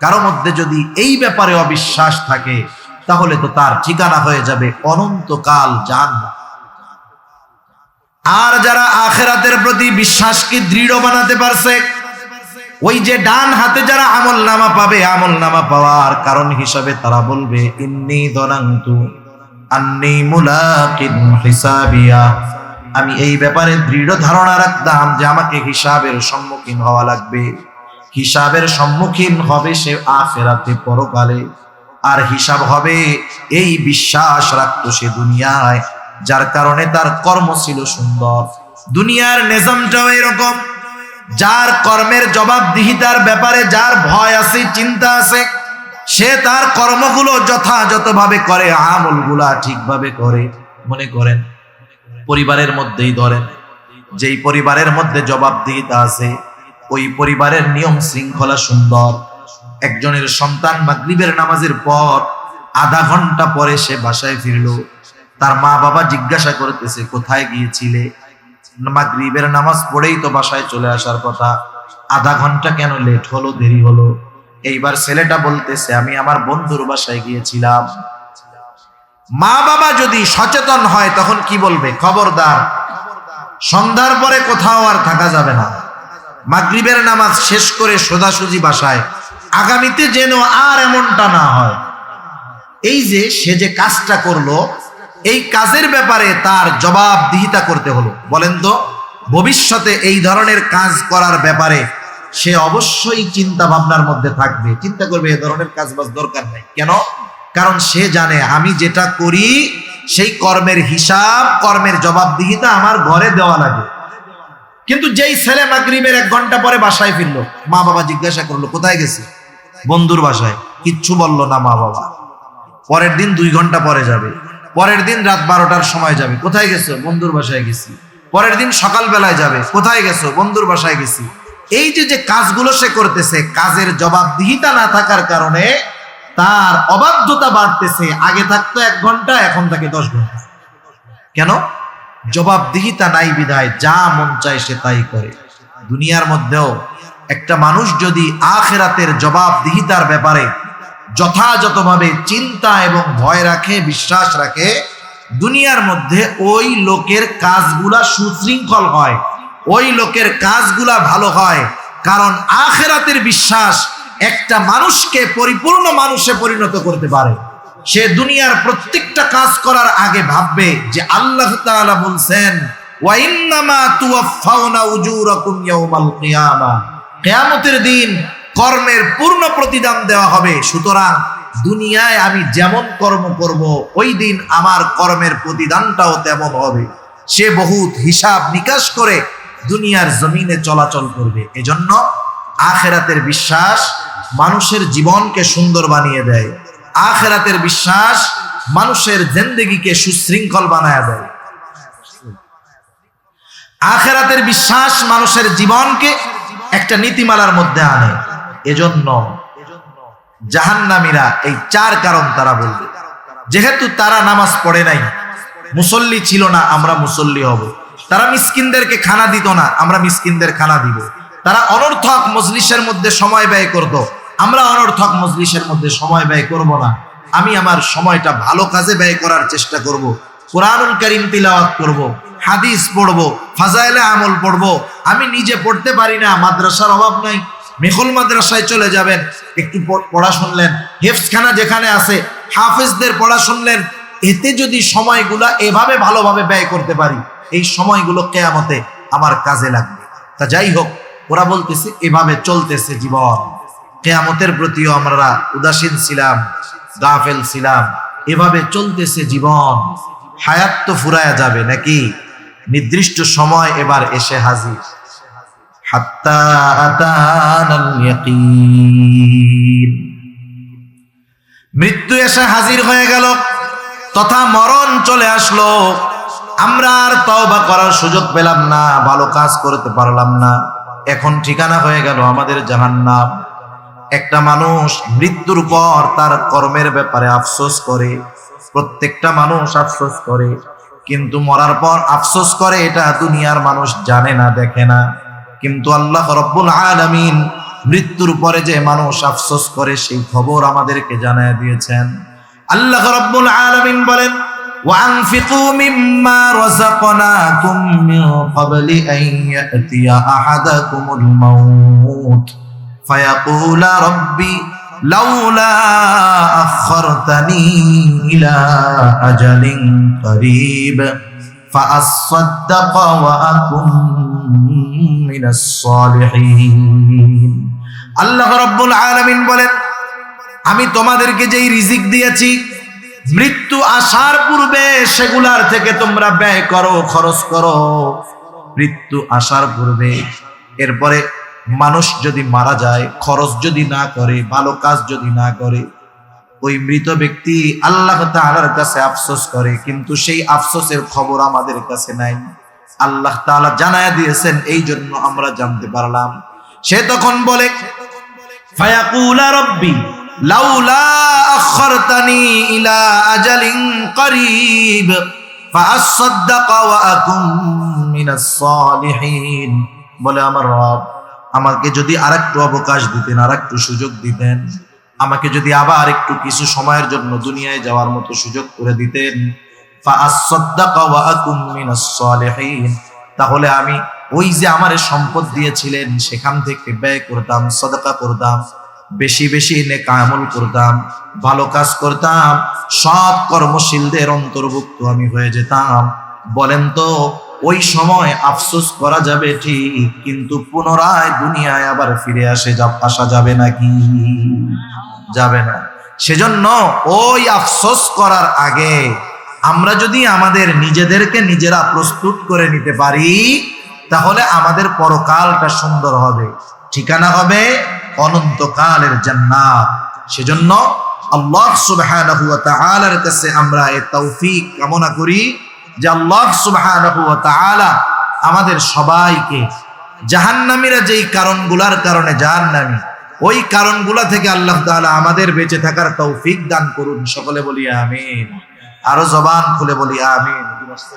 কারো মধ্যে যদি এই ব্যাপারে অবিশ্বাস থাকে, তাহলে তো তার ঠিকানা হয়ে যাবে অনন্তকাল জাহান্নাম। আর যারা আখিরাতের প্রতি বিশ্বাসকে দৃঢ় বানাতে পারছে, ওই যে ডান হাতে যারা আমলনামা পাবে, আমলনামা পাওয়ার কারণ হিসাবে তারা বলবে ইন্নী যানানতু আন্নী মুলাকিন হিসাবিয়া, আমি এই ব্যাপারে দৃঢ় ধারণা রাখতাম যে আমাকে হিসাবের সম্মুখীন হওয়া লাগবে। হিসাবের সম্মুখীন হবে সে আখিরাতে, পরকালে। আর হিসাব হবে এই বিশ্বাস রাখতো সে দুনিয়ায়, যার কারণে তার কর্ম ছিল সুন্দর। দুনিয়ার নিজামটাও এরকম, যার কর্মের জবাবদিহিতার ব্যাপারে যার ভয় আছে, চিন্তা আছে, সে তার কর্মগুলো যথাযথভাবে করে, আমলগুলা ঠিকভাবে করে। মনে করেন পরিবারের মধ্যেই ধরেন, যেই পরিবারের মধ্যে জবাবদিহিতা আছে, ওই পরিবারের নিয়ম শৃঙ্খলা সুন্দর। একজনের সন্তান মাগরিবের নামাজের পর আধা ঘন্টা পরে সে বাসায় ফিরলো, তার মা বাবা জিজ্ঞাসা করতেছে কোথায় গিয়েছিলে? মাগরিবের নামাজ পড়েই তো বাসায় চলে আসার কথা, আধা ঘন্টা কেন লেট হলো, দেরি হলো? এইবার ছেলেটা বলতেছে আমি আমার বন্ধুর বাসায় গিয়েছিলাম। মা বাবা যদি সচেতন হয় তখন কি বলবে? খবরদার, সন্ধ্যার পরে কোথাও আর থাকা যাবে না, মাগরিবের নামাজ শেষ করে সোজাসুজি বাসায়, আগামীতে যেন আর এমনটা না হয়। এই যে সে যে কাজটা করলো, এই কাজের ব্যাপারে তার জবাবদিহিতা করতে হলো। বলেন তো, ভবিষ্যতে এই ধরনের কাজ করার ব্যাপারে সে অবশ্যই চিন্তা ভাবনার মধ্যে থাকবে, চিন্তা করবে এ ধরনের কাজ বাজ দরকার নাই। কেন? কারণ সে জানে আমি যেটা করি সেই কর্মের হিসাব, কর্মের জবাবদিহিতা আমার ঘরে দেওয়া লাগে। কিন্তু যেই ছেলে মাগরিবের 1 ঘন্টা পরে বাসায় ফিরলো, মা বাবা জিজ্ঞাসা করলো কোথায় গেছে? বন্ধুর বাসায়। কিচ্ছু বললো না মা বাবা। পরের দিন 2 ঘন্টা পরে যাবে, পরের দিন রাত 12টার সময় যাবে, কোথায় গেছো? বন্ধুর বাসায় গেছি। পরের দিন সকাল বেলায় যাবে, কোথায় গেছো? বন্ধুর বাসায় গেছি। এই যে কাজগুলো সে করতেছে, কাজের জবাবদিহিতা না থাকার কারণে তার অবাধ্যতা বাড়তেছে। আগে থাকতো 1 ঘন্টা, এখন থাকে 10 ঘন্টা। কেন? জবাবদিহিতা নাই বিধায় যা মন চায় সে তাই করে। দুনিয়ার মধ্যেও একটা মানুষ যদি আখিরাতের জবাবদিহিতার ব্যাপারে যথাযথভাবে চিন্তা এবং ভয় রাখে, বিশ্বাস রাখে, দুনিয়ার মধ্যে ওই লোকের কাজগুলা সুশৃঙ্খল হয়, ওই লোকের কাজগুলা ভালো হয়। কারণ আখিরাতের বিশ্বাস একটা মানুষকে পরিপূর্ণ মানুষে পরিণত করতে পারে। সে দুনিয়ার প্রত্যেকটা কাজ করার আগে ভাববে যে আল্লাহ তাআলা বলছেন ওয়া ইন্নামা তুওয়াফাউনা উজুরাকুম ইয়াউমাল কিয়ামা, কিয়ামতের দিন কর্মের পূর্ণ প্রতিদান দেওয়া হবে। সুতরাং দুনিয়ায় আমি যেমন কর্ম করব, ওই দিন আমার কর্মের প্রতিদানটাও তেমন হবে। সে বহুত হিসাব নিকাশ করে দুনিয়ার জমিনে চলাচল করবে। এজন্য আখিরাতের বিশ্বাস মানুষের জীবনকে সুন্দর বানিয়ে দেয়। আখিরাতের বিশ্বাস মানুষের জিন্দেগিকে সুশৃঙ্খল বানায় দেয়। আখিরাতের বিশ্বাস মানুষের জীবনকে একটা নীতিমালার মধ্যে আনে। এজন্য জাহান্নামীরা এই 4 কারণ তারা বলবে। যেহেতু তারা নামাজ পড়ে নাই, মুসল্লি ছিল না, আমরা মুসল্লি হব। তারা মিসকিনদেরকে খানা দিত না, আমরা মিসকিনদের খানা দিব। তারা অনর্থক মজলিসের মধ্যে সময় ব্যয় করত, আমরা অনর্থক মজলিসের মধ্যে সময় ব্যয় করব না। আমি আমার সময়টা ভালো কাজে ব্যয় করার চেষ্টা করব। কোরআনুল কারীম তিলাওয়াত করব, হাদিস পড়ব, ফাজাইলে আমল পড়ব। আমি নিজে পড়তে পারি না, মাদ্রাসার অভাব নাই, মেখল মাদ্রাসায় চলে যাবেন, একটু পড়া শুনলেন। হেফজখানা যেখানে আছে হাফেজদের পড়া শুনলেন। এতে যদি সময়গুলা এভাবে ভালোভাবে ব্যয় করতে পারি, এই সময়গুলো কিয়ামতে আমার কাজে লাগবে। তা যাই হোক, ওরা বলতেছে এভাবে চলতেছে জীবন। কিয়ামতের প্রতিও আমরা উদাসীন ছিলাম, গাফেল ছিলাম। এভাবে চলতেছে জীবন। হায়াত তো ফুরায়া যাবে নাকি? নির্দিষ্ট সময় এবার এসে হাজির। হাত্তা আতানাল ইয়াকিন, মৃত্যু এসে হাজির হয়ে গেল, তথা মরণ চলে আসলো। আমরা আর তওবা করার সুযোগ পেলাম না, ভালো কাজ করতে পারলাম না। এখন ঠিকানা হয়ে গেল আমাদের জাহান্নাম। একটা মানুষ মৃত্যুর পর তার কর্মের ব্যাপারে আফসোস করে, প্রত্যেকটা মানুষ আফসোস করে, কিন্তু মরার পর আফসোস করে এটা দুনিয়ার মানুষ জানে না, দেখে না। কিন্তু আল্লাহ রাব্বুল আলামিন মৃত্যুর পরে যে মানুষ আফসোস করে সেই খবর আমাদেরকে জানায় দিয়েছেন। আল্লাহ রাব্বুল আলামিন বলেন, ওয়ানফিকু মিম্মা রাযাকনাকুম মিন ক্বাবলি আন ইয়াতিয়া আহাদাকুমুল মাউত ফায়াকুলা রাব্বি লাউলা আখখারতানি ইলা আজালিন করিব ফাআসাদ্দাক ওয়া আকুম মিনাস সালিহিন। আল্লাহ রাব্বুল আলামিন বলেন, আমি তোমাদেরকে যেই রিজিক দিয়েছি, মৃত্যু আসার পূর্বে সেগুলার থেকে তোমরা ব্যয় করো, খরচ করো। মৃত্যু আসার পূর্বে, এরপরে মানুষ যদি মারা যায়, খরচ যদি না করে, ভালো কাজ যদি না করে, ওই মৃত ব্যক্তি আল্লাহ তাআলার কাছে আফসোস করে, কিন্তু সেই আফসোসের খবর আমাদের কাছে নাই। আল্লাহ তাআলা জানায়া দিয়েছেন, এই জন্য আমরা জানতে পারলাম। সে তখন বলে, ফায়াকুলা রাব্বি লাউলা আখখারতানি ইলা আজালিন করিব ফাআসাদ্দাক ওয়া আকুম মিনাস সালিহিন। বলে, আমার রব, আমাকে যদি আরেকটু অবকাশ দিতেন, আরেকটু সুযোগ দিতেন, আমাকে যদি আবার একটু কিছু সময়ের জন্য দুনিয়ায় যাওয়ার মতো সুযোগ করে দিতেন, ফাআসাদ্দাক ওয়া আকুম মিনাস সালিহিন, তাহলে আমি ওই যে আমারে সম্পদ দিয়েছিলেন সেখান থেকে ব্যয় করতাম, সাদাকা করতাম, বেশি বেশি নেক আমল করতাম, ভালো কাজ করতাম, সৎ কর্মশীলদের অন্তর্ভুক্ত আমি হয়ে যেতাম। বলেন তো, ওই সময় আফসোস করা যাবে ঠিক, কিন্তু পুনরায় দুনিয়ায় আবার ফিরে আসা যাবে নাকি? যাবে না। সেজন্য ওই আফসোস করার আগে আমরা যদি আমাদের নিজেদেরকে নিজেরা প্রস্তুত করে নিতে পারি, তাহলে আমাদের পরকালটা সুন্দর হবে, ঠিকানা হবে অনন্তকালের জান্নাত। সেজন্য আল্লাহ সুবহানাহু ওয়া তাআলার কাছে আমরা এই তৌফিক কামনা করি যে আল্লাহ সুবহানাহু ওয়া তাআলা আমাদের সবাইকে জাহান্নামীরা যেই কারণগুলোর কারণে জাহান্নামী, ওই কারণগুলো থেকে আল্লাহ তাআলা আমাদের বেঁচে থাকার তৌফিক দান করুন। সকলে বলি আমিন। আরো জবান খুলে বলি আমিন।